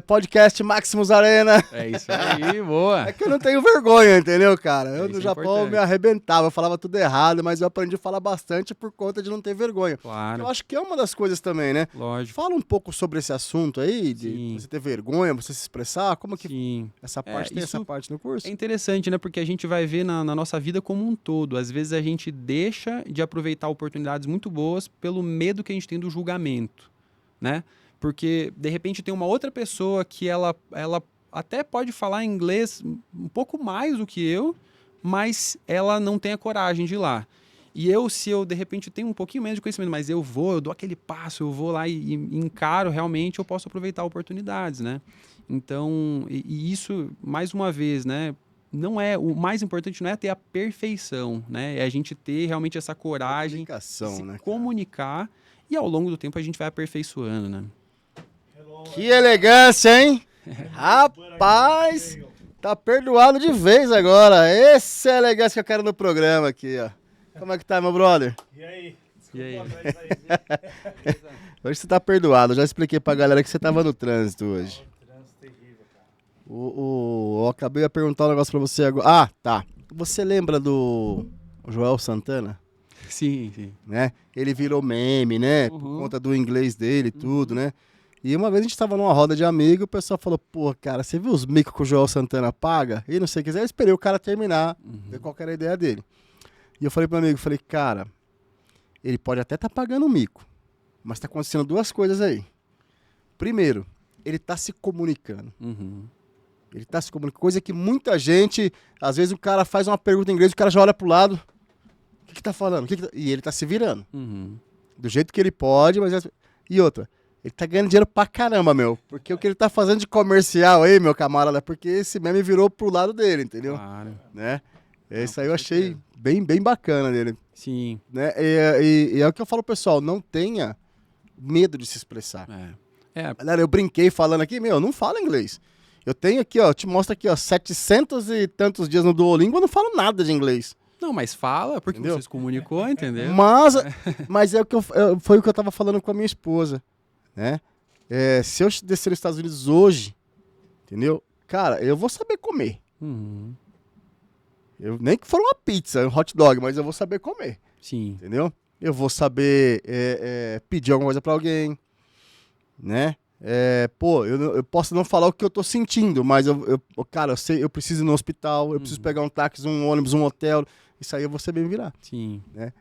Speaker 1: podcast Maximus Arena.
Speaker 2: É isso aí, boa.
Speaker 1: É que eu não tenho vergonha, entendeu, cara? Eu
Speaker 2: Isso
Speaker 1: no
Speaker 2: é
Speaker 1: Japão
Speaker 2: importante.
Speaker 1: me arrebentava, eu falava tudo errado, mas eu aprendi a falar bastante por conta de não ter vergonha.
Speaker 2: Claro,
Speaker 1: Eu acho que é uma das coisas também, né?
Speaker 2: lógico.
Speaker 1: Fala um pouco sobre esse assunto aí, de
Speaker 2: Sim.
Speaker 1: você ter vergonha, você se expressar, como que
Speaker 2: Sim.
Speaker 1: essa parte tem essa
Speaker 2: isso
Speaker 1: parte no curso?
Speaker 2: É interessante, né? Porque a gente vai ver na nossa vida como um todo. Às vezes a gente deixa de aproveitar oportunidades muito boas pelo medo que a gente tem do julgamento, né? Porque, de repente, tem uma outra pessoa que ela até pode falar inglês um pouco mais do que eu, mas ela não tem a coragem de ir lá. E se eu, de repente, tenho um pouquinho menos de conhecimento, mas eu dou aquele passo, eu vou lá e encaro realmente, eu posso aproveitar oportunidades, né? Então, e isso, mais uma vez, né? Não é, o mais importante não é ter a perfeição, né? É a gente ter realmente essa coragem de
Speaker 1: Comunicação,
Speaker 2: se
Speaker 1: né, cara?
Speaker 2: comunicar e ao longo do tempo a gente vai aperfeiçoando, né?
Speaker 1: Que elegância, hein? Rapaz, tá perdoado de vez agora. Essa é a elegância que eu quero no programa aqui, ó. Como é que tá, meu brother?
Speaker 3: E aí?
Speaker 2: E aí?
Speaker 1: Hoje você tá perdoado. Eu já expliquei pra galera que você tava no trânsito hoje.
Speaker 3: Trânsito terrível, cara.
Speaker 1: Eu acabei de perguntar um negócio pra você agora. Ah, tá. Você lembra do Joel Santana?
Speaker 2: Sim, sim.
Speaker 1: Né? Ele virou meme, né? Por
Speaker 2: Uhum.
Speaker 1: conta do inglês dele e tudo, né? E uma vez a gente tava numa roda de amigo, o pessoal falou, pô, cara, você viu os micos que o Joel Santana paga? E não sei o que, aí eu esperei o cara terminar, ver qual que era a ideia dele. E eu falei pro meu amigo, falei, cara, ele pode até tá pagando o mico, mas tá acontecendo duas coisas aí. Primeiro, ele tá se comunicando.
Speaker 2: Uhum.
Speaker 1: Ele tá se comunicando, coisa que muita gente, às vezes o cara faz uma pergunta em inglês, o cara já olha pro lado, o que tá falando? E ele tá se virando.
Speaker 2: Uhum.
Speaker 1: Do jeito que ele pode, mas... E outra, ele tá ganhando dinheiro pra caramba, meu. Porque o que ele tá fazendo de comercial aí, meu camarada, é porque esse meme virou pro lado dele, entendeu?
Speaker 2: Claro.
Speaker 1: Né? Isso
Speaker 2: com
Speaker 1: aí eu achei
Speaker 2: certeza.
Speaker 1: bem bacana dele.
Speaker 2: Sim.
Speaker 1: Né? E é o que eu falo, pessoal, não tenha medo de se expressar. Galera, eu brinquei falando aqui, meu, não falo inglês. Eu tenho aqui, ó, te mostro aqui, ó, 700 e tantos dias no Duolingo, eu não falo nada de inglês.
Speaker 2: Não, mas fala, porque
Speaker 1: Entendeu?
Speaker 2: você se comunicou, entendeu?
Speaker 1: Mas é o que foi o que eu tava falando com a minha esposa, né? Se eu descer nos Estados Unidos hoje, entendeu? Cara, eu vou saber comer.
Speaker 2: Uhum.
Speaker 1: Nem que for uma pizza, um hot dog, mas eu vou saber comer,
Speaker 2: Sim.
Speaker 1: entendeu? Eu vou saber pedir alguma coisa pra alguém, né? Eu posso não falar o que eu tô sentindo, mas cara, eu sei, eu preciso ir no hospital, eu preciso pegar um táxi, um ônibus, um hotel, isso aí eu vou saber me virar,
Speaker 2: Sim.
Speaker 1: né?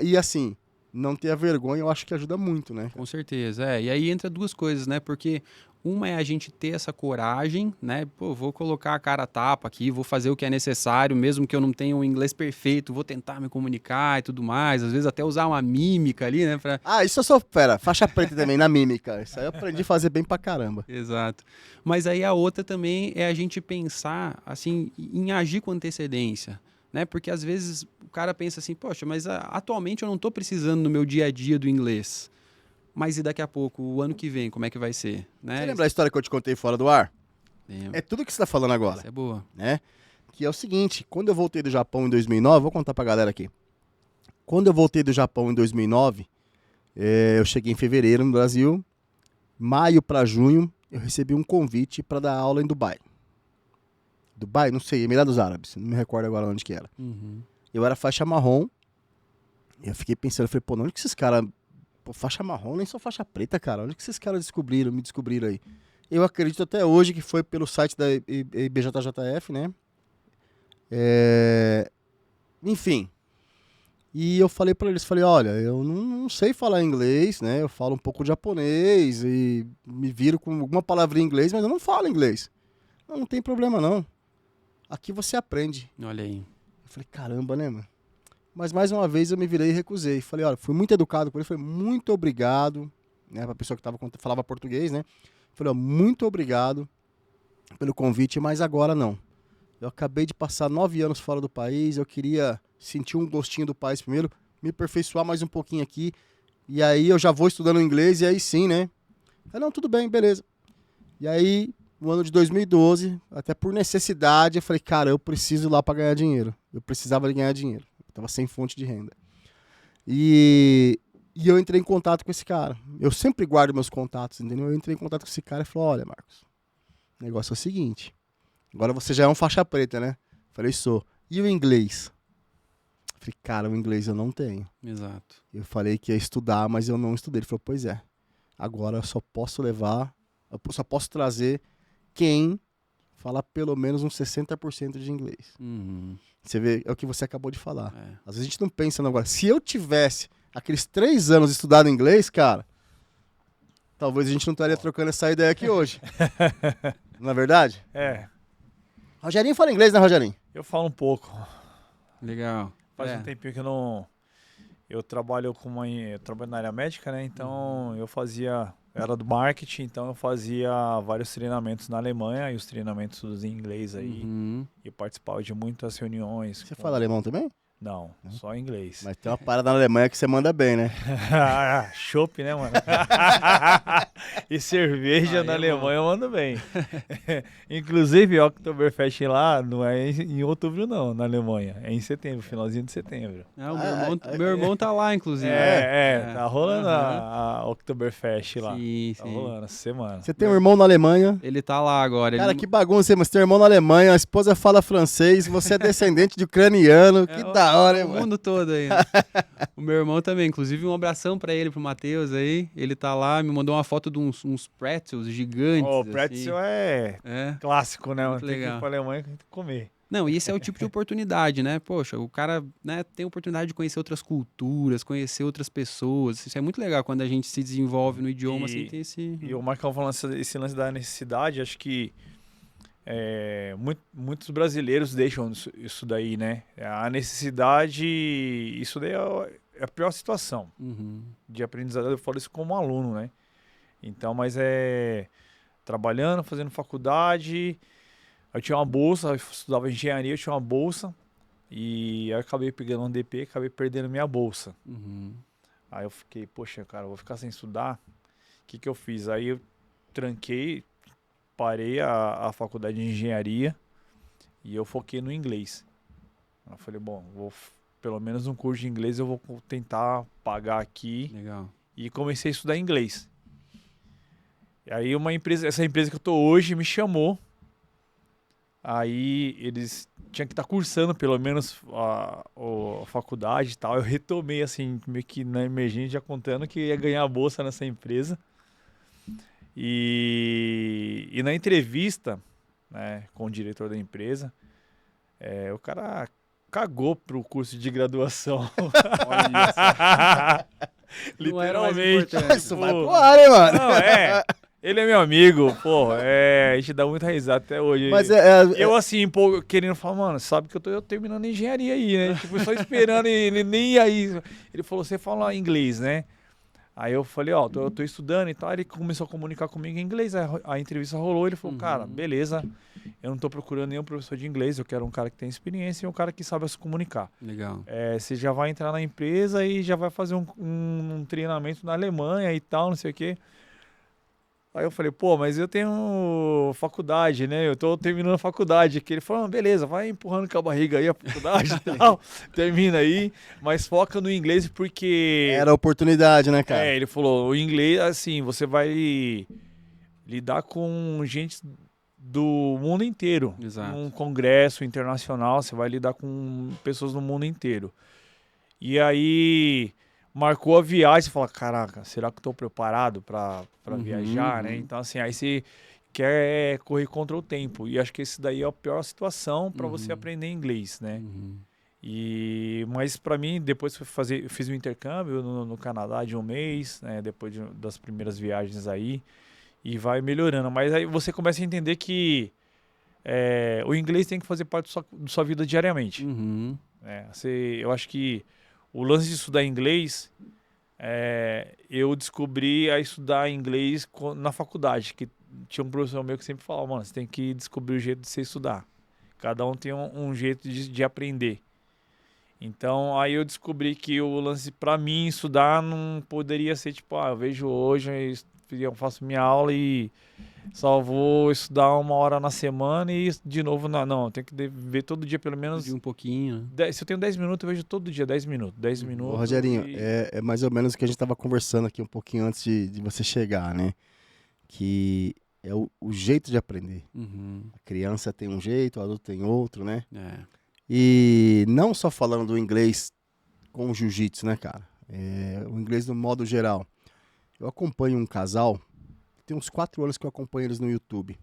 Speaker 1: E assim, não ter a vergonha eu acho que ajuda muito, né?
Speaker 2: Com certeza, E aí entra duas coisas, né? Porque Uma é a gente ter essa coragem, né? Pô, vou colocar a cara a tapa aqui, vou fazer o que é necessário, mesmo que eu não tenha um inglês perfeito, vou tentar me comunicar e tudo mais. Às vezes até usar uma mímica ali, né?
Speaker 1: Isso eu sou, faixa preta também, na mímica. Isso aí eu aprendi a fazer bem pra caramba.
Speaker 2: Exato. Mas aí a outra também é a gente pensar, assim, em agir com antecedência, né? Porque às vezes o cara pensa assim, poxa, mas atualmente eu não estou precisando no meu dia a dia do inglês. Mas e daqui a pouco, o ano que vem, como é que vai ser? Né?
Speaker 1: Você lembra a história que eu te contei fora do ar?
Speaker 2: Lembro.
Speaker 1: É tudo que você tá falando agora.
Speaker 2: Essa é boa.
Speaker 1: Né? Que é o seguinte, quando eu voltei do Japão em 2009, vou contar pra galera aqui. Quando eu voltei do Japão em 2009, eu cheguei em fevereiro no Brasil, maio pra junho, eu recebi um convite pra dar aula em Dubai. Dubai, não sei, Emirados Árabes, não me recordo agora onde que era.
Speaker 2: Uhum.
Speaker 1: Eu era faixa marrom, e eu fiquei pensando, eu falei, pô, onde que esses caras... Pô, faixa marrom, nem só faixa preta, cara. Onde que esses caras me descobriram aí? Eu acredito até hoje que foi pelo site da IBJJF, né? Enfim. E eu falei pra eles, olha, eu não sei falar inglês, né? Eu falo um pouco de japonês e me viro com alguma palavra em inglês, mas eu não falo inglês. Não tem problema, não. Aqui você aprende.
Speaker 2: Olha aí.
Speaker 1: Eu falei, caramba, né, mano? Mas mais uma vez eu me virei e recusei. Falei, olha, fui muito educado com ele, falei, muito obrigado, né, pra pessoa que falava português, né? Falei, ó, muito obrigado pelo convite, mas agora não. Eu acabei de passar 9 anos fora do país, eu queria sentir um gostinho do país primeiro, me aperfeiçoar mais um pouquinho aqui, e aí eu já vou estudando inglês, e aí sim, né? Falei, não, tudo bem, beleza. E aí, no ano de 2012, até por necessidade, eu falei, cara, eu preciso ir lá pra ganhar dinheiro. Eu precisava de ganhar dinheiro. Tava sem fonte de renda. E eu entrei em contato com esse cara. Eu sempre guardo meus contatos, entendeu? Eu entrei em contato com esse cara e falei, olha, Marcos, o negócio é o seguinte. Agora você já é um faixa preta, né? Falei, sou. E o inglês? Falei, cara, o inglês eu não tenho.
Speaker 2: Exato.
Speaker 1: Eu falei que ia estudar, mas eu não estudei. Ele falou, pois é. Agora eu só posso trazer quem falar pelo menos uns 60% de inglês.
Speaker 2: Uhum.
Speaker 1: Você vê, é o que você acabou de falar.
Speaker 2: É.
Speaker 1: Às vezes a gente não pensa no agora. Se eu tivesse aqueles 3 anos estudado inglês, cara, talvez a gente não estaria trocando essa ideia aqui hoje. Não é verdade?
Speaker 3: É.
Speaker 1: Rogerinho fala inglês, né, Rogerinho?
Speaker 3: Eu falo um pouco.
Speaker 2: Legal.
Speaker 3: Faz um tempinho que eu não... Eu trabalho na área médica, né? Então eu era do marketing, então eu fazia vários treinamentos na Alemanha e os treinamentos todos em inglês aí.
Speaker 2: Uhum.
Speaker 3: E eu participava de muitas reuniões.
Speaker 1: Você fala alemão também?
Speaker 3: Não, só inglês.
Speaker 1: Mas tem uma parada na Alemanha que você manda bem, né?
Speaker 3: Chopp, né, mano? E cerveja na Alemanha eu mando bem. Inclusive, o Oktoberfest lá não é em outubro, não, na Alemanha. É em setembro, finalzinho de setembro.
Speaker 2: Meu irmão tá lá, inclusive.
Speaker 3: Tá rolando a Oktoberfest lá.
Speaker 2: Sim,
Speaker 3: Tá
Speaker 2: sim.
Speaker 3: rolando essa semana.
Speaker 1: Você tem um irmão na Alemanha.
Speaker 2: Ele tá lá agora.
Speaker 1: Cara, que bagunça, mas você tem um irmão na Alemanha, a esposa fala francês, você é descendente de ucraniano. Que da hora, hein,
Speaker 2: o
Speaker 1: mano?
Speaker 2: mundo todo aí. O meu irmão também, inclusive um abração pra ele, pro Matheus aí. Ele tá lá, me mandou uma foto de uns pretzels gigantes.
Speaker 3: O pretzel
Speaker 2: assim.
Speaker 3: é clássico, né?
Speaker 2: Muito
Speaker 3: Tem que
Speaker 2: legal.
Speaker 3: ir pra Alemanha tem que comer.
Speaker 2: Não, e esse é o tipo de oportunidade, né? Poxa, o cara, né, tem a oportunidade de conhecer outras culturas, conhecer outras pessoas. Isso é muito legal quando a gente se desenvolve no idioma, assim, tem esse...
Speaker 3: E o Marcão falando esse lance da necessidade, acho que muitos brasileiros deixam isso daí, né? A necessidade, isso daí é a pior situação de aprendizado. Eu falo isso como aluno, né? Então, mas trabalhando, fazendo faculdade, eu tinha uma bolsa, eu estudava engenharia, eu tinha uma bolsa e aí eu acabei pegando um DP, acabei perdendo minha bolsa. Aí eu fiquei, poxa, cara, eu vou ficar sem estudar? O que eu fiz? Aí eu tranquei, parei a faculdade de engenharia e eu foquei no inglês. Eu falei, bom, pelo menos um curso de inglês eu vou tentar pagar aqui.
Speaker 2: Legal.
Speaker 3: E comecei a estudar inglês. E aí essa empresa que eu tô hoje me chamou. Aí eles tinham que estar cursando pelo menos a faculdade e tal. Eu retomei assim, meio que na emergência, já contando que ia ganhar a bolsa nessa empresa. E na entrevista, né, com o diretor da empresa, o cara cagou pro curso de graduação.
Speaker 2: Olha só.
Speaker 3: Literalmente.
Speaker 1: Isso vai pro ar, hein, mano?
Speaker 3: Não, Ele é meu amigo, pô, a gente dá muita risada até hoje.
Speaker 1: Mas
Speaker 3: eu assim, pô, querendo falar, mano, sabe que eu tô terminando engenharia aí, né? Tipo, só esperando ele nem aí. Ele falou, você fala inglês, né? Aí eu falei, ó, eu tô estudando e tal. Aí ele começou a comunicar comigo em inglês, a entrevista rolou, ele falou, cara, beleza, eu não tô procurando nenhum professor de inglês, eu quero um cara que tem experiência e um cara que sabe se comunicar.
Speaker 2: Legal.
Speaker 3: Você já vai entrar na empresa e já vai fazer um treinamento na Alemanha e tal, não sei o quê. Aí eu falei, pô, mas eu tenho faculdade, né? Eu tô terminando a faculdade aqui. Ele falou, beleza, vai empurrando com a barriga aí a faculdade e tal. Termina aí, mas foca no inglês porque...
Speaker 1: Era a oportunidade, né, cara?
Speaker 3: ele falou, o inglês, assim, você vai lidar com gente do mundo inteiro.
Speaker 2: Exato.
Speaker 3: Num congresso internacional, você vai lidar com pessoas do mundo inteiro. E aí... marcou a viagem, você fala, caraca, será que eu tô preparado para viajar, né? Então, assim, aí você quer correr contra o tempo. E acho que esse daí é a pior situação para você aprender inglês, né? Mas para mim, depois eu fiz um intercâmbio no Canadá de um mês, né? Depois das primeiras viagens aí, e vai melhorando. Mas aí você começa a entender que o inglês tem que fazer parte da sua vida diariamente. Né? Eu acho que o lance de estudar inglês, eu descobri a estudar inglês na faculdade, que tinha um professor meu que sempre falava, mano, você tem que descobrir o jeito de você estudar. Cada um tem um jeito de aprender. Então, aí eu descobri que o lance pra mim estudar não poderia ser tipo, eu vejo hoje, eu faço minha aula e só vou estudar 1 hora na semana e de novo, não, eu tenho que ver todo dia pelo menos...
Speaker 2: um pouquinho.
Speaker 3: Se eu tenho 10 minutos, eu vejo todo dia 10 minutos. 10 minutos.
Speaker 1: Ô, Rogerinho, é mais ou menos o que a gente tava conversando aqui um pouquinho antes de você chegar, né? Que é o jeito de aprender. A criança tem um jeito, o adulto tem outro, né? E não só falando do inglês com o jiu-jitsu, né, cara? O inglês no modo geral. Eu acompanho um casal, tem uns 4 anos que eu acompanho eles no YouTube.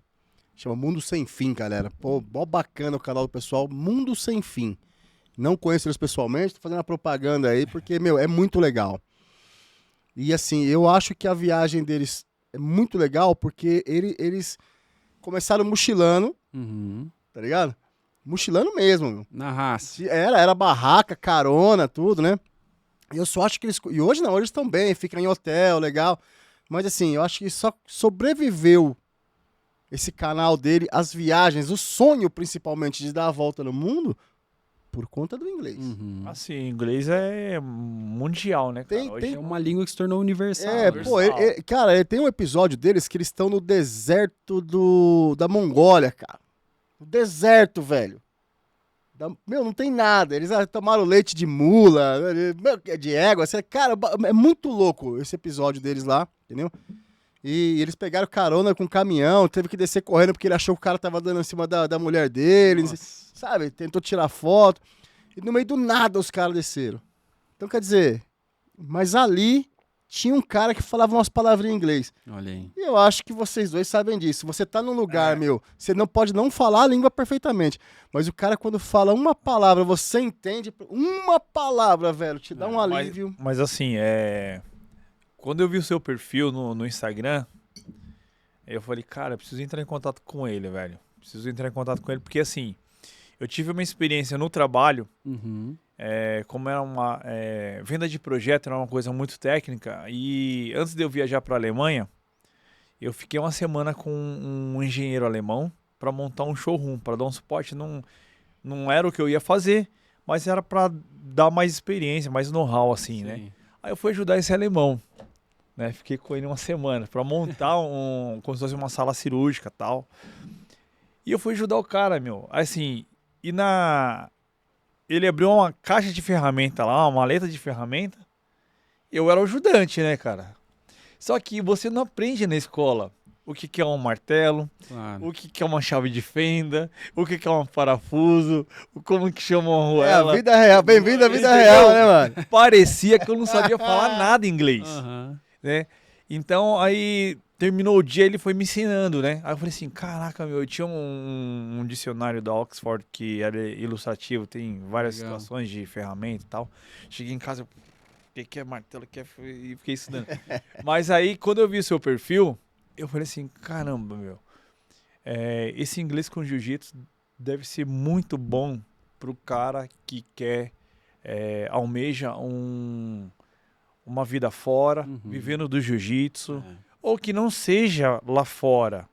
Speaker 1: Chama Mundo Sem Fim, galera. Pô, mó bacana o canal do pessoal, Mundo Sem Fim. Não conheço eles pessoalmente, tô fazendo a propaganda aí, porque, é muito legal. E assim, eu acho que a viagem deles é muito legal, porque eles começaram mochilando, tá ligado? Mochilando mesmo, meu.
Speaker 2: Na raça.
Speaker 1: Era barraca, carona, tudo, né? E eu só acho que eles... E hoje não, hoje eles estão bem, ficam em hotel, legal. Mas assim, eu acho que só sobreviveu esse canal dele, as viagens, o sonho principalmente de dar a volta no mundo, por conta do inglês.
Speaker 3: Assim, inglês é mundial, né, cara?
Speaker 2: É uma língua que se tornou universal.
Speaker 1: Pô, cara, tem um episódio deles que eles estão no deserto da Mongólia, cara. No deserto, velho. Não tem nada. Eles tomaram leite de mula, de égua. Cara, é muito louco esse episódio deles lá, entendeu? E eles pegaram carona com um caminhão, teve que descer correndo porque ele achou que o cara tava dando em cima da mulher dele, sabe? Tentou tirar foto. E no meio do nada os caras desceram. Então, quer dizer, mas ali tinha um cara que falava umas palavrinhas em inglês.
Speaker 2: Olha aí.
Speaker 1: E eu acho que vocês dois sabem disso. Você tá num lugar, você não pode não falar a língua perfeitamente. Mas o cara, quando fala uma palavra, você entende uma palavra, velho, te dá um alívio.
Speaker 3: Mas assim, quando eu vi o seu perfil no Instagram, eu falei, cara, eu preciso entrar em contato com ele, velho. Preciso entrar em contato com ele, porque assim, eu tive uma experiência no trabalho, como era uma venda de projeto, era uma coisa muito técnica, e antes de eu viajar para a Alemanha, eu fiquei 1 semana com um engenheiro alemão para montar um showroom, para dar um suporte. Não era o que eu ia fazer, mas era para dar mais experiência, mais know-how, assim, né? Aí eu fui ajudar esse alemão, né? Fiquei com ele 1 semana para montar como se fosse uma sala cirúrgica e tal. E eu fui ajudar o cara, meu. Assim, ele abriu uma caixa de ferramenta lá, uma maleta de ferramenta. Eu era o ajudante, né, cara? Só que você não aprende na escola o que é um martelo, o que é uma chave de fenda, o que é um parafuso, como que chama uma arruela.
Speaker 1: A vida real, bem-vindo à vida real, né, mano?
Speaker 3: Parecia que eu não sabia falar nada em inglês, né? Então, aí terminou o dia, ele foi me ensinando, né? Aí eu falei assim, caraca, eu tinha um dicionário da Oxford que era ilustrativo, tem várias situações de ferramenta e tal. Cheguei em casa, o que é martelo, e fiquei estudando. Mas aí, quando eu vi o seu perfil, eu falei assim, caramba, meu, esse inglês com jiu-jitsu deve ser muito bom pro cara que quer, almeja uma vida fora, vivendo do jiu-jitsu, ou que não seja lá fora,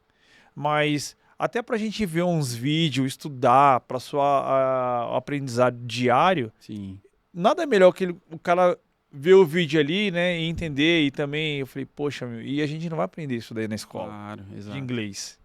Speaker 3: mas até pra gente ver uns vídeos, estudar para sua aprendizado diário,
Speaker 2: Sim.
Speaker 3: nada melhor que o cara ver o vídeo ali, né, e entender. E também eu falei, poxa, meu, e a gente não vai aprender isso daí na escola,
Speaker 2: Claro, exato.
Speaker 3: de inglês.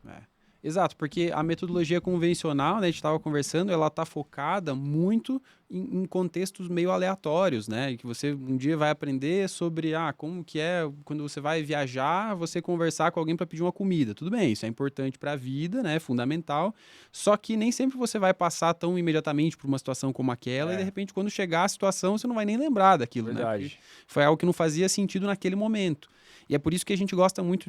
Speaker 2: Exato, porque a metodologia convencional, né, a gente estava conversando, ela está focada muito em contextos meio aleatórios, né? Que você um dia vai aprender sobre como que é quando você vai viajar, você conversar com alguém para pedir uma comida. Tudo bem, isso é importante para a vida, né? É fundamental. Só que nem sempre você vai passar tão imediatamente por uma situação como aquela e de repente quando chegar a situação você não vai nem lembrar daquilo,
Speaker 3: Verdade.
Speaker 2: né? Porque foi algo que não fazia sentido naquele momento. E é por isso que a gente gosta muito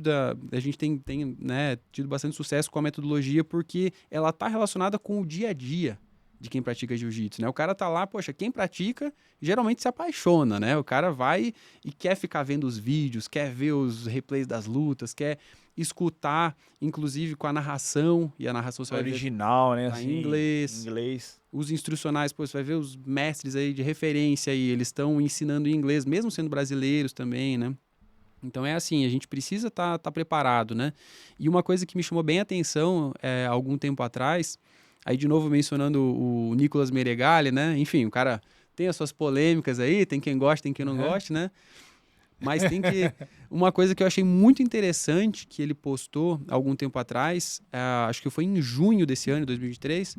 Speaker 2: a gente tem né, tido bastante sucesso com a metodologia, porque ela está relacionada com o dia a dia de quem pratica jiu-jitsu, né? O cara tá lá, poxa, quem pratica geralmente se apaixona, né? O cara vai e quer ficar vendo os vídeos, quer ver os replays das lutas, quer escutar, inclusive com a narração, e a narração você vai ver
Speaker 3: Original, né,
Speaker 2: tá
Speaker 3: assim,
Speaker 2: em inglês. Os instrucionais, pô, você vai ver os mestres aí de referência aí, eles estão ensinando em inglês, mesmo sendo brasileiros também, né? Então é assim, a gente precisa estar preparado, né? E uma coisa que me chamou bem a atenção há algum tempo atrás, aí de novo mencionando o Nicolas Meregali, né? Enfim, o cara tem as suas polêmicas aí, tem quem gosta, tem quem não gosta, né? Mas tem que... Uma coisa que eu achei muito interessante que ele postou há algum tempo atrás, acho que foi em junho desse ano, 2023,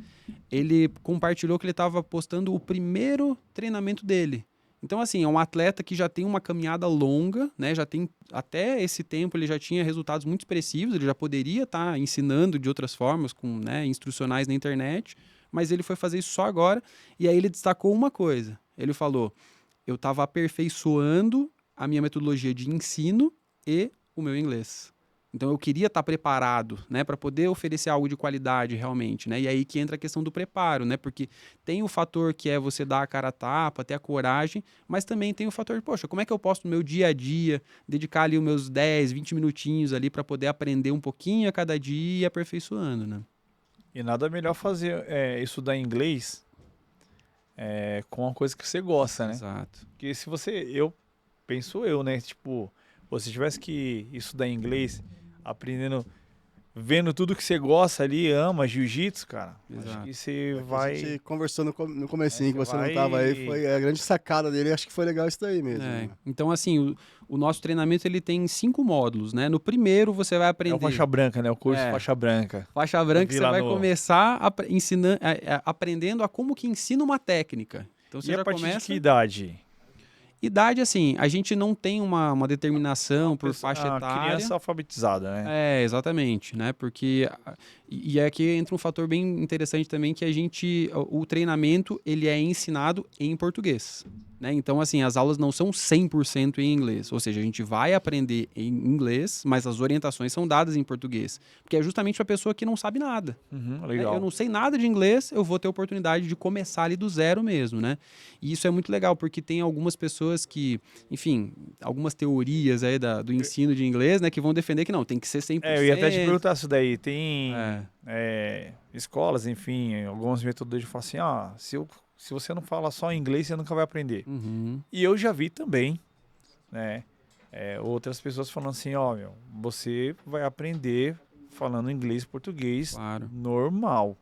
Speaker 2: ele compartilhou que ele estava postando o primeiro treinamento dele. Então, assim, é um atleta que já tem uma caminhada longa, né? Já tem, até esse tempo, ele já tinha resultados muito expressivos, ele já poderia estar ensinando de outras formas, com instrucionais na internet, mas ele foi fazer isso só agora, e aí ele destacou uma coisa. Ele falou, eu estava aperfeiçoando a minha metodologia de ensino e o meu inglês. Então eu queria estar preparado, né, para poder oferecer algo de qualidade realmente, né? E aí que entra a questão do preparo, né? Porque tem o fator que é você dar a cara a tapa, ter a coragem, mas também tem o fator de, poxa, como é que eu posso no meu dia a dia dedicar ali os meus 10, 20 minutinhos ali para poder aprender um pouquinho a cada dia e ir aperfeiçoando, né?
Speaker 3: E nada melhor fazer estudar inglês com uma coisa que você gosta, né?
Speaker 2: Exato.
Speaker 3: Porque se você, penso eu, né? Tipo, você tivesse que estudar inglês aprendendo, vendo tudo que você gosta ali, ama, jiu-jitsu, cara.
Speaker 2: Exato.
Speaker 3: Acho que você
Speaker 1: A gente conversou no comecinho que você não
Speaker 3: vai-
Speaker 1: tava aí, foi a grande sacada dele, acho que foi legal isso daí mesmo. né?
Speaker 2: Então, assim, o nosso treinamento ele tem 5 módulos, né? No primeiro você vai aprender...
Speaker 3: É o faixa branca, né? O curso faixa branca.
Speaker 2: Faixa branca
Speaker 3: Vi
Speaker 2: você
Speaker 3: lá
Speaker 2: vai
Speaker 3: no-
Speaker 2: começar aprendendo a como que ensina uma técnica. Então você
Speaker 3: E a
Speaker 2: já
Speaker 3: partir de
Speaker 2: começa...
Speaker 3: que idade?
Speaker 2: Idade, assim, a gente não tem uma determinação por faixa etária.
Speaker 3: Criança alfabetizada, né?
Speaker 2: Exatamente, né? Porque e aqui entra um fator bem interessante também que o treinamento ele é ensinado em português, né? Então assim, as aulas não são 100% em inglês, ou seja, a gente vai aprender em inglês, mas as orientações são dadas em português, porque é justamente para a pessoa que não sabe nada.
Speaker 3: Legal.
Speaker 2: Eu não sei nada de inglês, eu vou ter a oportunidade de começar ali do zero mesmo, né? E isso é muito legal, porque tem algumas pessoas que, enfim, algumas teorias aí do ensino de inglês, né, que vão defender que não, tem que ser 100%.
Speaker 3: Eu ia até te perguntar isso daí. Tem escolas, enfim, algumas metodologias que falam assim, se você não fala só inglês, você nunca vai aprender.
Speaker 2: Uhum.
Speaker 3: E eu já vi também, né, outras pessoas falando assim, você vai aprender falando inglês e português
Speaker 2: Claro.
Speaker 3: normal.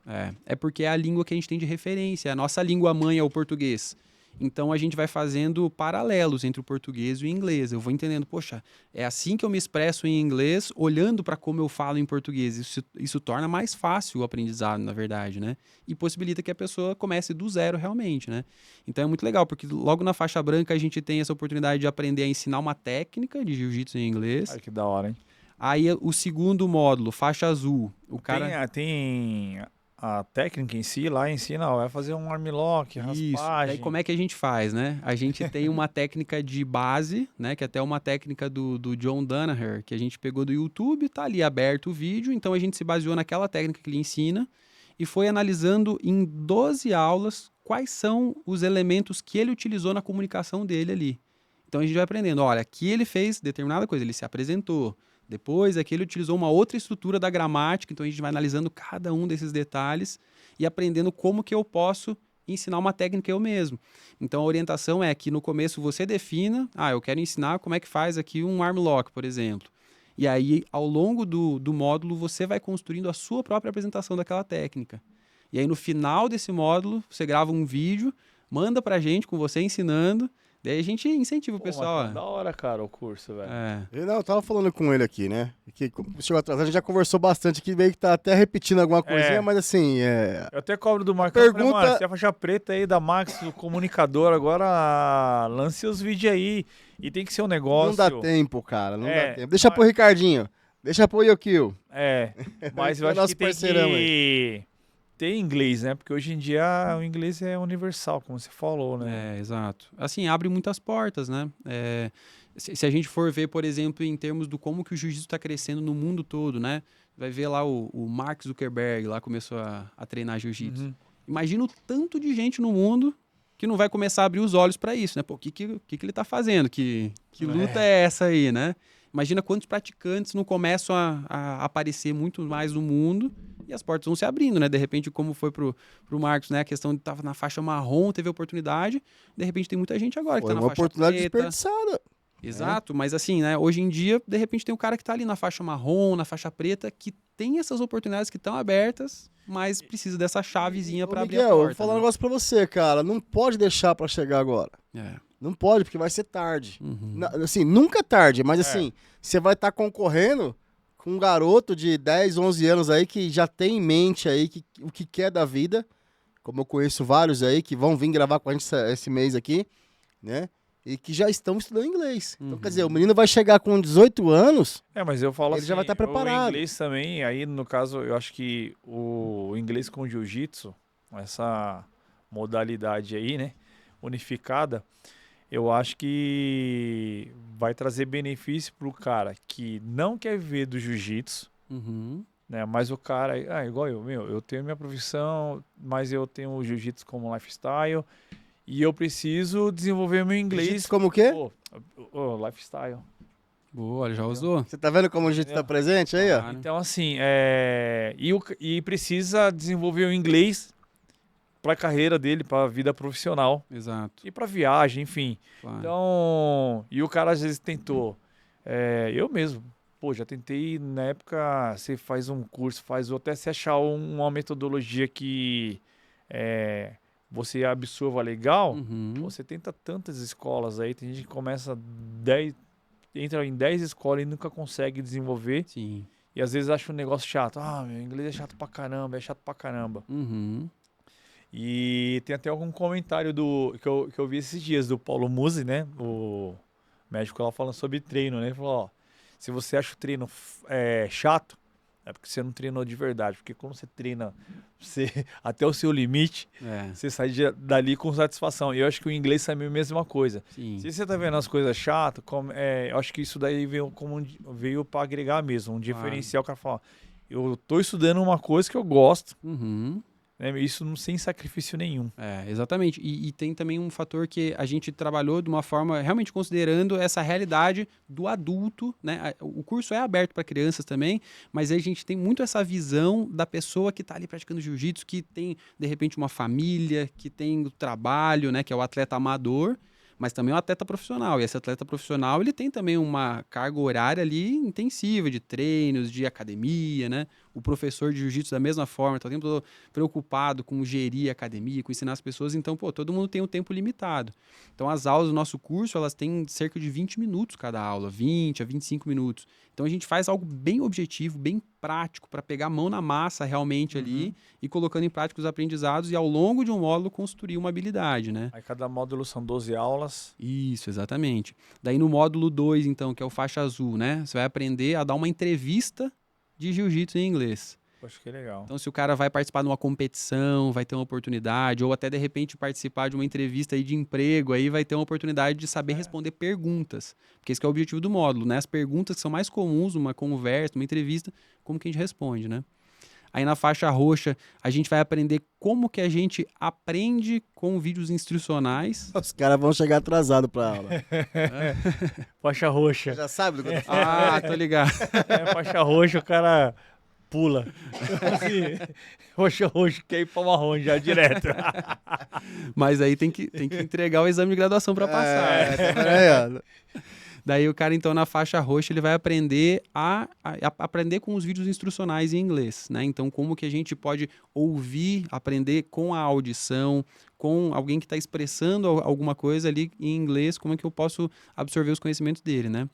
Speaker 2: É porque é a língua que a gente tem de referência. A nossa língua mãe é o português. Então a gente vai fazendo paralelos entre o português e o inglês. Eu vou entendendo, poxa, é assim que eu me expresso em inglês, olhando para como eu falo em português. Isso torna mais fácil o aprendizado, na verdade, né? E possibilita que a pessoa comece do zero realmente, né? Então é muito legal, porque logo na faixa branca a gente tem essa oportunidade de aprender a ensinar uma técnica de jiu-jitsu em inglês.
Speaker 3: Ai, que da hora, hein?
Speaker 2: Aí o segundo módulo, faixa azul, o cara...
Speaker 3: Tem a técnica em si, lá ensina, vai fazer um armlock,
Speaker 2: Isso.
Speaker 3: raspagem.
Speaker 2: Aí como é que a gente faz, né? A gente tem uma técnica de base, né? Que é até uma técnica do John Danaher, que a gente pegou do YouTube, tá ali aberto o vídeo, então a gente se baseou naquela técnica que ele ensina e foi analisando em 12 aulas quais são os elementos que ele utilizou na comunicação dele ali. Então a gente vai aprendendo, olha, aqui ele fez determinada coisa, ele se apresentou, Depois aqui ele utilizou uma outra estrutura da gramática, então a gente vai analisando cada um desses detalhes e aprendendo como que eu posso ensinar uma técnica eu mesmo. Então a orientação é que no começo você defina, eu quero ensinar como é que faz aqui um arm lock, por exemplo. E aí, ao longo do módulo, você vai construindo a sua própria apresentação daquela técnica. E aí, no final desse módulo, você grava um vídeo, manda pra gente com você ensinando, daí a gente incentiva o pessoal.
Speaker 3: Mas tá da hora, cara, o curso, velho.
Speaker 1: Eu tava falando com ele aqui, né? Que chegou atrasado, a gente já conversou bastante aqui, meio que tá até repetindo alguma coisinha, mas assim,
Speaker 3: Eu até cobro do Marcão,
Speaker 1: Pergunta...
Speaker 3: falei, mano, você é faixa preta aí da Max, do comunicador, agora lance os vídeos aí. E tem que ser um negócio...
Speaker 1: Não dá tempo, cara, não dá tempo. Deixa pro Ricardinho, deixa pro Yokio.
Speaker 3: Mas eu acho que tem que ter inglês, né? Porque hoje em dia o inglês é universal, como você falou, né?
Speaker 2: Exato. Assim, abre muitas portas, né? Se a gente for ver, por exemplo, em termos do como que o jiu-jitsu está crescendo no mundo todo, né? Vai ver lá o Mark Zuckerberg, lá começou a treinar jiu-jitsu. Imagina o tanto de gente no mundo que não vai começar a abrir os olhos para isso, né? Pô, o que ele está fazendo? Que luta é essa aí, né? Imagina quantos praticantes não começam a aparecer muito mais no mundo e as portas vão se abrindo, né? De repente, como foi pro Marcos, né? A questão de estar na faixa marrom, teve oportunidade. De repente, tem muita gente agora que tá na faixa preta.
Speaker 1: Uma oportunidade desperdiçada.
Speaker 2: Exato, mas assim, né? Hoje em dia, de repente, tem um cara que tá ali na faixa marrom, na faixa preta, que tem essas oportunidades que estão abertas, mas precisa dessa chavezinha para abrir a porta.
Speaker 1: Eu vou falar um negócio pra você, cara. Não pode deixar pra chegar agora. Não pode, porque vai ser tarde. Assim, nunca é tarde, mas assim, você vai estar concorrendo com um garoto de 10, 11 anos aí que já tem em mente aí o que quer da vida, como eu conheço vários aí que vão vir gravar com a gente esse mês aqui, né? E que já estão estudando inglês. Então, quer dizer, o menino vai chegar com 18 anos...
Speaker 3: mas eu falo
Speaker 1: ele já vai estar preparado.
Speaker 3: O inglês também, aí no caso, eu acho que o inglês com jiu-jitsu, essa modalidade aí, né, unificada, eu acho que vai trazer benefício pro cara que não quer viver do jiu-jitsu, né? Mas o cara, igual eu tenho minha profissão, mas eu tenho o jiu-jitsu como lifestyle e eu preciso desenvolver meu inglês.
Speaker 1: Jiu-jitsu como o quê?
Speaker 3: Lifestyle.
Speaker 2: Boa, já usou.
Speaker 1: Você tá vendo como o jiu-jitsu tá presente aí, ó?
Speaker 3: Então, assim, e precisa desenvolver o inglês para a carreira dele, para a vida profissional.
Speaker 2: Exato.
Speaker 3: E para viagem, enfim.
Speaker 2: Claro.
Speaker 3: Então, e o cara às vezes tentou. Eu mesmo, já tentei, na época, você faz um curso, até você achar uma metodologia que você absorva legal, você tenta tantas escolas aí, tem gente que começa entra em 10 escolas e nunca consegue desenvolver.
Speaker 2: Sim.
Speaker 3: E às vezes acha um negócio chato. Meu inglês é chato pra caramba, E tem até algum comentário que eu vi esses dias do Paulo Musi, né? O médico lá falando sobre treino, né? Ele falou, se você acha o treino chato, é porque você não treinou de verdade. Porque quando você treina até o seu limite, você sai dali com satisfação. E eu acho que o inglês também é a mesma coisa.
Speaker 2: Sim.
Speaker 3: Se você tá vendo as coisas chatas, eu acho que isso daí veio para agregar mesmo. Um diferencial, o cara fala, eu tô estudando uma coisa que eu gosto. Né? Isso sem sacrifício nenhum.
Speaker 2: Exatamente. E tem também um fator que a gente trabalhou de uma forma realmente considerando essa realidade do adulto, né? O curso é aberto para crianças também, mas a gente tem muito essa visão da pessoa que está ali praticando jiu-jitsu, que tem, de repente, uma família, que tem o trabalho, né? Que é o atleta amador, mas também é um atleta profissional. E esse atleta profissional, ele tem também uma carga horária ali intensiva de treinos, de academia, né? O professor de jiu-jitsu da mesma forma, está o tempo todo preocupado com gerir a academia, com ensinar as pessoas. Então, todo mundo tem um tempo limitado. Então, as aulas do nosso curso, elas têm cerca de 20 minutos cada aula, 20 a 25 minutos. Então, a gente faz algo bem objetivo, bem prático, para pegar a mão na massa realmente ali e colocando em prática os aprendizados e, ao longo de um módulo, construir uma habilidade, né?
Speaker 3: Aí, cada módulo são 12 aulas.
Speaker 2: Isso, exatamente. Daí, no módulo 2, então, que é o faixa azul, né? Você vai aprender a dar uma entrevista de jiu-jitsu em inglês.
Speaker 3: Acho que é legal.
Speaker 2: Então, se o cara vai participar de uma competição, vai ter uma oportunidade, ou até, de repente, participar de uma entrevista aí de emprego, aí vai ter uma oportunidade de saber responder perguntas. Porque esse que é o objetivo do módulo, né? As perguntas que são mais comuns numa conversa, numa entrevista, como que a gente responde, né? Aí na faixa roxa, a gente vai aprender como que a gente aprende com vídeos instrucionais.
Speaker 1: Os caras vão chegar atrasados pra aula.
Speaker 3: Faixa roxa.
Speaker 1: Já sabe do que eu tô falando?
Speaker 2: Tô ligado.
Speaker 3: Faixa roxa, o cara pula. Assim, roxa, quer ir pra marrom já direto.
Speaker 2: Mas aí tem que entregar o exame de graduação para passar.
Speaker 1: Tá vendo aí, ó?
Speaker 2: Daí o cara, então, na faixa roxa, ele vai aprender a aprender com os vídeos instrucionais em inglês, né? Então, como que a gente pode ouvir, aprender com a audição, com alguém que está expressando alguma coisa ali em inglês, como é que eu posso absorver os conhecimentos dele, né?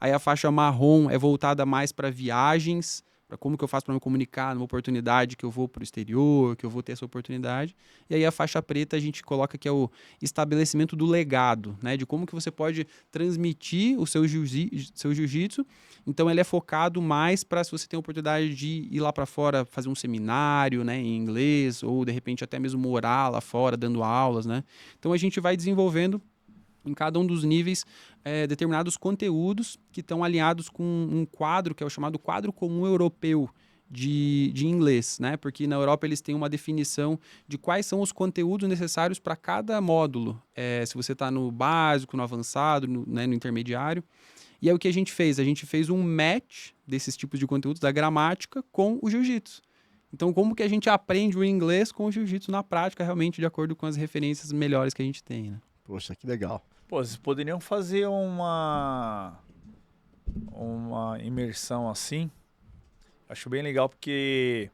Speaker 2: Aí a faixa marrom é voltada mais para viagens, para como que eu faço para me comunicar numa oportunidade que eu vou para o exterior, que eu vou ter essa oportunidade. E aí a faixa preta a gente coloca que é o estabelecimento do legado, né? De como que você pode transmitir o seu jiu-jitsu. Então ele é focado mais para se você tem a oportunidade de ir lá para fora fazer um seminário, né, em inglês, ou de repente até mesmo morar lá fora dando aulas, né? Então a gente vai desenvolvendo em cada um dos níveis determinados conteúdos que estão alinhados com um quadro que é o chamado quadro comum europeu de inglês, né? Porque na Europa eles têm uma definição de quais são os conteúdos necessários para cada módulo. Se você está no básico, no avançado, no intermediário. E é o que a gente fez. A gente fez um match desses tipos de conteúdos da gramática com o jiu-jitsu. Então, como que a gente aprende o inglês com o jiu-jitsu na prática, realmente, de acordo com as referências melhores que a gente tem, né?
Speaker 1: Poxa, que legal.
Speaker 3: Pô, vocês poderiam fazer uma imersão assim. Acho bem legal porque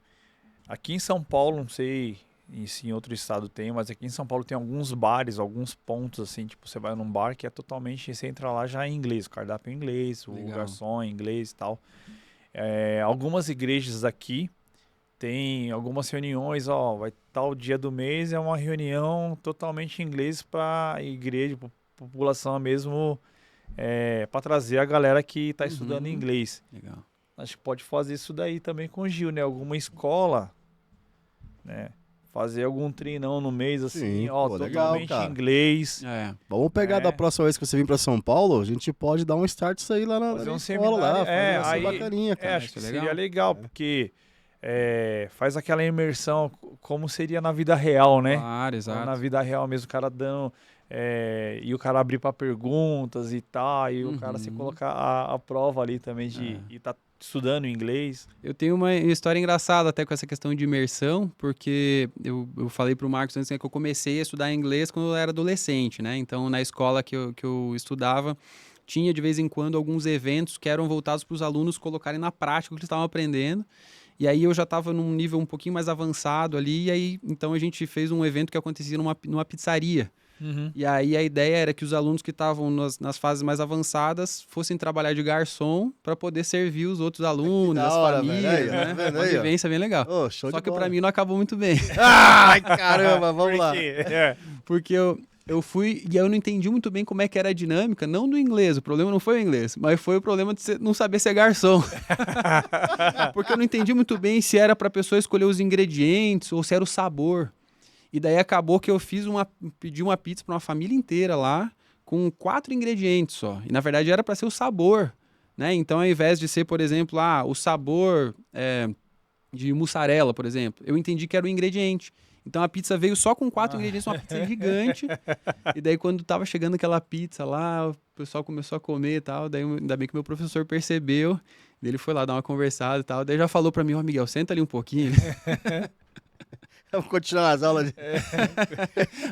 Speaker 3: aqui em São Paulo, não sei se em outro estado tem, mas aqui em São Paulo tem alguns bares, alguns pontos assim, tipo, você vai num bar que é totalmente, você entra lá já em inglês, o cardápio em inglês, o garçom em inglês e tal. Algumas igrejas aqui tem algumas reuniões, vai tal dia do mês, é uma reunião totalmente em inglês para igreja, população mesmo, para trazer a galera que está estudando inglês.
Speaker 2: Legal.
Speaker 3: Acho que pode fazer isso daí também com o Gil, né? Alguma escola, né? Fazer algum treinão no mês, assim,
Speaker 1: Sim, pô,
Speaker 3: totalmente
Speaker 1: legal,
Speaker 3: em inglês.
Speaker 1: Vamos pegar da próxima vez que você vir para São Paulo, a gente pode dar um start isso aí lá na
Speaker 3: fazer um
Speaker 1: escola lá,
Speaker 3: aí,
Speaker 1: bacaninha, cara.
Speaker 3: acho que seria legal, porque faz aquela imersão como seria na vida real, né?
Speaker 2: Claro, exato.
Speaker 3: Na vida real mesmo, o cara dando... e o cara abrir para perguntas e tal, e o cara se colocar a prova ali também de tá estudando inglês.
Speaker 2: Eu tenho uma história engraçada até com essa questão de imersão, porque eu falei pro Marcos antes, né, que eu comecei a estudar inglês quando eu era adolescente, né? Então, na escola que eu estudava, tinha de vez em quando alguns eventos que eram voltados para os alunos colocarem na prática o que eles estavam aprendendo. E aí eu já estava num nível um pouquinho mais avançado ali, e aí então a gente fez um evento que acontecia numa pizzaria. E aí a ideia era que os alunos que estavam nas fases mais avançadas fossem trabalhar de garçom para poder servir os outros alunos, as famílias, né? Uma vivência bem legal. Só que para mim não acabou muito bem.
Speaker 1: Ai, caramba, vamos lá.
Speaker 2: Porque eu fui e eu não entendi muito bem como é que era a dinâmica, não do inglês, o problema não foi o inglês, mas foi o problema de não saber ser garçom. Porque eu não entendi muito bem se era para a pessoa escolher os ingredientes ou se era o sabor. E daí acabou que eu pedi uma pizza para uma família inteira lá, com 4 ingredientes só. E na verdade era para ser o sabor, né? Então ao invés de ser, por exemplo, o sabor de mussarela, por exemplo, eu entendi que era o ingrediente. Então a pizza veio só com 4 ingredientes, uma pizza gigante. E daí quando tava chegando aquela pizza lá, o pessoal começou a comer e tal. Daí ainda bem que meu professor percebeu. Ele foi lá dar uma conversada e tal. Daí já falou para mim, Miguel, senta ali um pouquinho.
Speaker 1: Vamos continuar as aulas.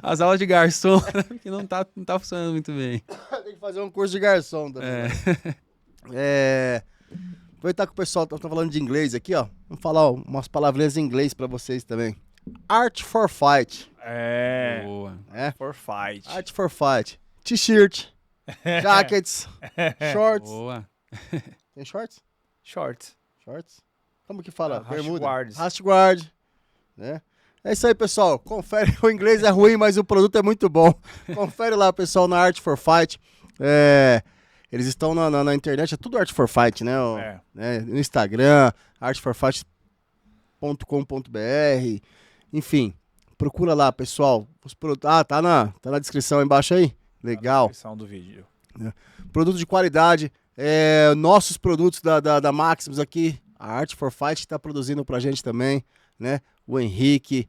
Speaker 2: As aulas de garçom, que não tá funcionando muito bem.
Speaker 1: Tem que fazer um curso de garçom também. Aproveitar que o pessoal tá falando de inglês aqui, ó. Vamos falar umas palavrinhas em inglês pra vocês também. Art for Fight.
Speaker 2: Boa.
Speaker 3: For Fight.
Speaker 1: Art for Fight. T-shirt, jackets, shorts.
Speaker 2: Boa.
Speaker 1: Tem shorts?
Speaker 3: Shorts.
Speaker 1: Como que fala? Bermuda.
Speaker 3: Rastguards.
Speaker 1: Rastguard. Né? É isso aí, pessoal. Confere. O inglês é ruim, mas o produto é muito bom. Confere lá, pessoal, na Art for Fight. Eles estão na internet, é tudo Art for Fight, né? No Instagram, artforfight.com.br. Enfim, procura lá, pessoal. Os produtos. Tá na descrição aí embaixo aí? Legal.
Speaker 3: Na descrição do vídeo.
Speaker 1: Produto de qualidade. Nossos produtos da Maximus aqui, a Art for Fight que tá produzindo pra gente também, né? O Henrique,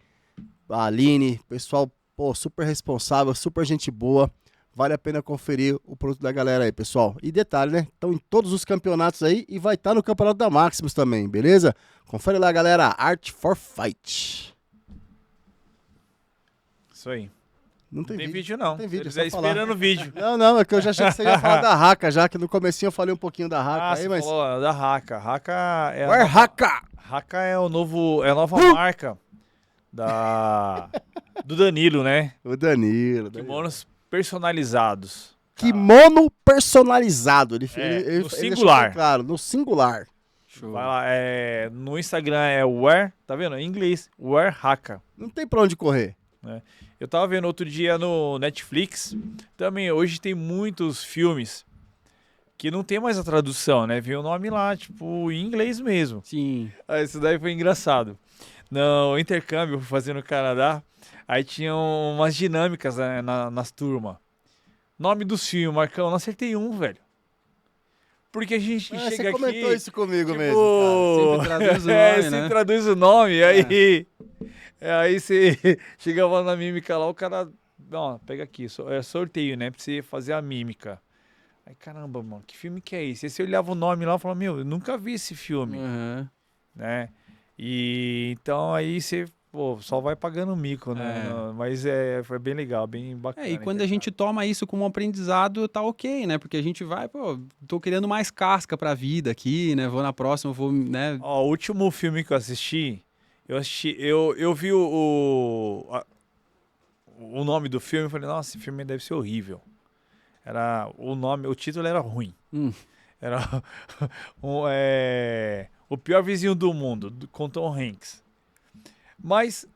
Speaker 1: a Aline, pessoal, pô, super responsável, super gente boa. Vale a pena conferir o produto da galera aí, pessoal. E detalhe, né? Estão em todos os campeonatos aí e vai estar no campeonato da Maximus também, beleza? Confere lá, galera. Art for Fight.
Speaker 3: Isso aí.
Speaker 1: Não tem vídeo.
Speaker 3: Vídeo, não.
Speaker 1: Não tem vídeo,
Speaker 3: Eles
Speaker 1: é só falar.
Speaker 3: esperando o vídeo.
Speaker 1: Não, é que eu já achei que você ia falar da Haka, já que no comecinho eu falei um pouquinho da Haka aí,
Speaker 3: Você
Speaker 1: mas...
Speaker 3: falou da Haka. Haka é
Speaker 1: Where Haka?
Speaker 3: Haka é a nova marca do Danilo, né?
Speaker 1: O Danilo.
Speaker 3: Kimonos personalizados.
Speaker 1: Kimono personalizado. Ele
Speaker 3: no singular.
Speaker 1: deixou claro, no singular.
Speaker 2: Show.
Speaker 3: Vai lá, no Instagram é Wear, tá vendo? Em inglês, Wear Haka.
Speaker 1: Não tem pra onde correr.
Speaker 3: Eu tava vendo outro dia no Netflix, também hoje tem muitos filmes que não tem mais a tradução, né? Viu o nome lá, tipo, em inglês mesmo.
Speaker 2: Sim.
Speaker 3: Isso daí foi engraçado. No intercâmbio, fazendo no Canadá, aí tinham umas dinâmicas, né, nas turmas. Nome dos filmes, Marcão, não acertei um, velho. Porque a gente chega
Speaker 1: Você
Speaker 3: aqui...
Speaker 1: comentou isso comigo
Speaker 3: tipo,
Speaker 1: mesmo,
Speaker 2: Sempre traduz o nome,
Speaker 3: sempre
Speaker 2: né?
Speaker 3: traduz o nome, aí você chegava na mímica lá, o cara... Não, pega aqui, é sorteio, né? Pra você fazer a mímica. Aí, caramba, mano, que filme que é esse? Aí você olhava o nome lá e falava, meu, eu nunca vi esse filme,
Speaker 2: Uhum.
Speaker 3: né? E então aí você, pô, só vai pagando mico, né? Mas foi bem legal, bem bacana.
Speaker 2: E quando a gente toma isso como um aprendizado, tá ok, né? Porque a gente vai, pô, tô criando mais casca pra vida aqui, né? Vou na próxima, vou, né?
Speaker 3: Ó, o último filme que eu assisti, eu vi o nome do filme e falei, nossa, esse filme deve ser horrível. O título era ruim. Era O Pior Vizinho do Mundo, com Tom Hanks. Mas,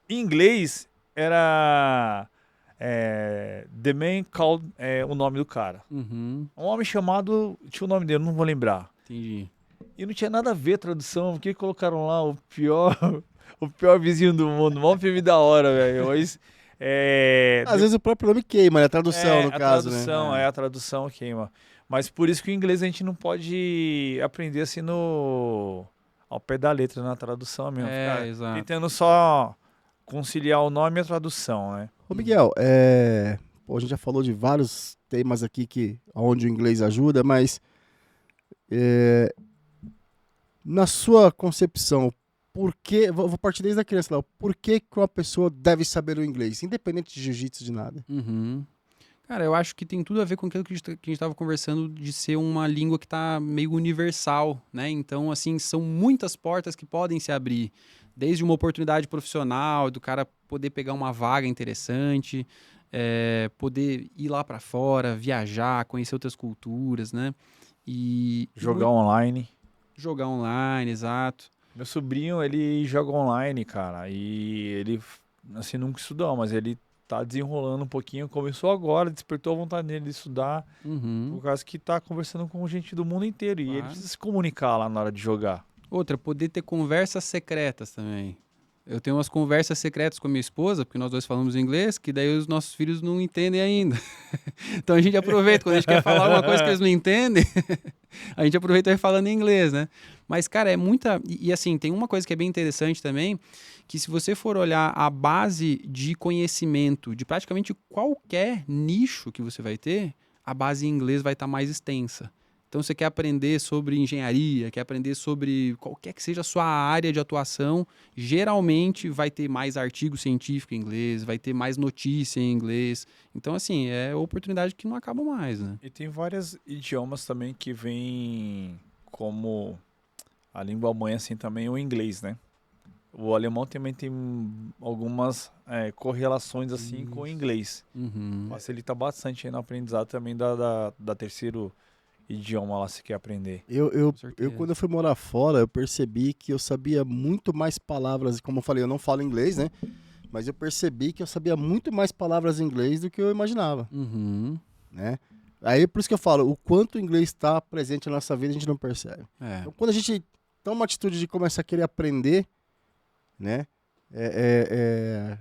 Speaker 3: em inglês, era The Man Called, o nome do cara.
Speaker 2: Uhum.
Speaker 3: Um homem chamado, tinha o nome dele, não vou lembrar.
Speaker 2: Entendi.
Speaker 3: E não tinha nada a ver a tradução, porque colocaram lá o pior vizinho do mundo. Mó filme da hora, velho. Mas,
Speaker 1: Às vezes o próprio nome queima, né? A tradução, no caso, né?
Speaker 3: A tradução queima. Mas por isso que o inglês a gente não pode aprender assim ao pé da letra, na tradução mesmo. Ficar
Speaker 2: Exato.
Speaker 3: tentando só conciliar o nome e a tradução, né?
Speaker 1: Ô, Miguel, pô, a gente já falou de vários temas aqui onde o inglês ajuda, mas na sua concepção, por que, vou partir desde a criança lá, por que uma pessoa deve saber o inglês, independente de jiu-jitsu, de nada?
Speaker 2: Uhum. Cara, eu acho que tem tudo a ver com aquilo que a gente estava conversando de ser uma língua que está meio universal, né? Então, assim, são muitas portas que podem se abrir. Desde uma oportunidade profissional, do cara poder pegar uma vaga interessante, poder ir lá para fora, viajar, conhecer outras culturas, né? E
Speaker 3: Jogar online.
Speaker 2: Jogar online, exato.
Speaker 3: Meu sobrinho, ele joga online, cara. E ele, assim, nunca estudou, mas ele tá desenrolando um pouquinho. Começou agora, despertou a vontade dele de estudar. Por causa que tá conversando com gente do mundo inteiro. E ele precisa se comunicar lá na hora de jogar.
Speaker 2: Outra, poder ter conversas secretas também. Eu tenho umas conversas secretas com a minha esposa, porque nós dois falamos inglês, que daí os nossos filhos não entendem ainda. Então a gente aproveita, quando a gente quer falar alguma coisa que eles não entendem, a gente aproveita e vai falando em inglês, né? Mas, cara, é muita... E assim, tem uma coisa que é bem interessante também, que se você for olhar a base de conhecimento de praticamente qualquer nicho que você vai ter, a base em inglês vai estar mais extensa. Então, você quer aprender sobre engenharia, quer aprender sobre qualquer que seja a sua área de atuação, geralmente vai ter mais artigo científico em inglês, vai ter mais notícia em inglês. Então, assim, é oportunidade que não acaba mais, né?
Speaker 3: E tem vários idiomas também que vêm como a língua mãe, assim, também o inglês, né? O alemão também tem algumas correlações, assim, com o inglês. Facilita bastante aí no aprendizado também da terceiro idioma lá se quer aprender.
Speaker 1: Eu quando eu fui morar fora, eu percebi que eu sabia muito mais palavras, como eu falei, eu não falo inglês, né? Mas eu percebi que eu sabia muito mais palavras em inglês do que eu imaginava, né? Aí por isso que eu falo, o quanto o inglês está presente na nossa vida, a gente não percebe. Então, quando a gente toma uma atitude de começar a querer aprender, né?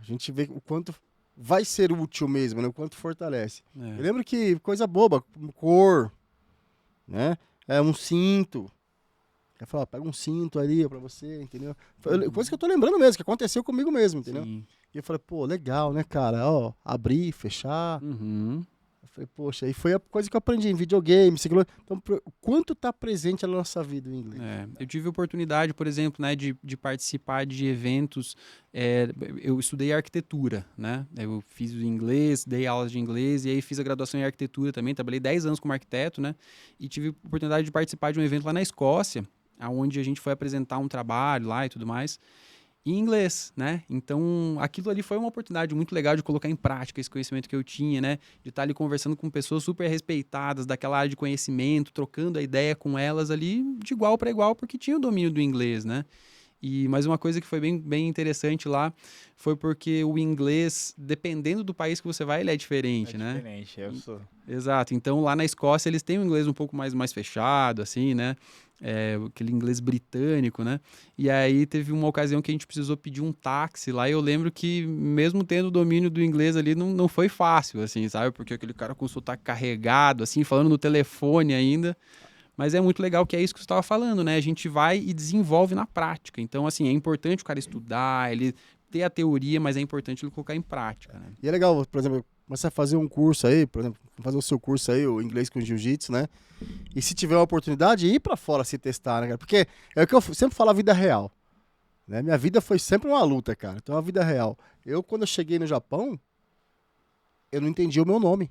Speaker 1: A gente vê o quanto vai ser útil mesmo, né? O quanto fortalece. Eu lembro que coisa boba, cor, né? Um cinto. Aí falou, ó, pega um cinto ali pra você, entendeu? Coisa que eu tô lembrando mesmo, que aconteceu comigo mesmo, entendeu?
Speaker 2: Sim.
Speaker 1: E eu falei, pô, legal, né, cara? Ó, abrir, fechar.
Speaker 2: Uhum.
Speaker 1: Eu falei, poxa, e foi a coisa que eu aprendi em videogame. Então, o quanto tá presente na nossa vida o inglês?
Speaker 2: Eu tive a oportunidade, por exemplo, né, de participar de eventos. Eu estudei arquitetura, né? Eu fiz o inglês, dei aulas de inglês e aí fiz a graduação em arquitetura também. Trabalhei 10 anos como arquiteto, né? E tive a oportunidade de participar de um evento lá na Escócia, onde a gente foi apresentar um trabalho lá e tudo mais. Em inglês, né? Então, aquilo ali foi uma oportunidade muito legal de colocar em prática esse conhecimento que eu tinha, né? De estar ali conversando com pessoas super respeitadas daquela área de conhecimento, trocando a ideia com elas ali de igual para igual, porque tinha o domínio do inglês, né? Mas uma coisa que foi bem interessante lá foi porque o inglês, dependendo do país que você vai, ele é diferente, né?
Speaker 3: Diferente, eu sou.
Speaker 2: Exato. Então, lá na Escócia, eles têm um inglês um pouco mais fechado, assim, né? Aquele inglês britânico, né? E aí teve uma ocasião que a gente precisou pedir um táxi lá e eu lembro que mesmo tendo o domínio do inglês ali, não foi fácil, assim, sabe? Porque aquele cara com o sotaque carregado, assim, falando no telefone ainda. Mas é muito legal que é isso que você estava falando, né? A gente vai e desenvolve na prática. Então, assim, é importante o cara estudar, ele ter a teoria, mas é importante ele colocar em prática, né?
Speaker 1: E é legal, por exemplo, começar a fazer um curso aí, por exemplo, fazer o seu curso aí, o inglês com jiu-jitsu, né? E se tiver uma oportunidade, ir pra fora se testar, né, cara? Porque é o que eu sempre falo, a vida real. Né? Minha vida foi sempre uma luta, cara. Então, a vida real. Quando eu cheguei no Japão, eu não entendia o meu nome.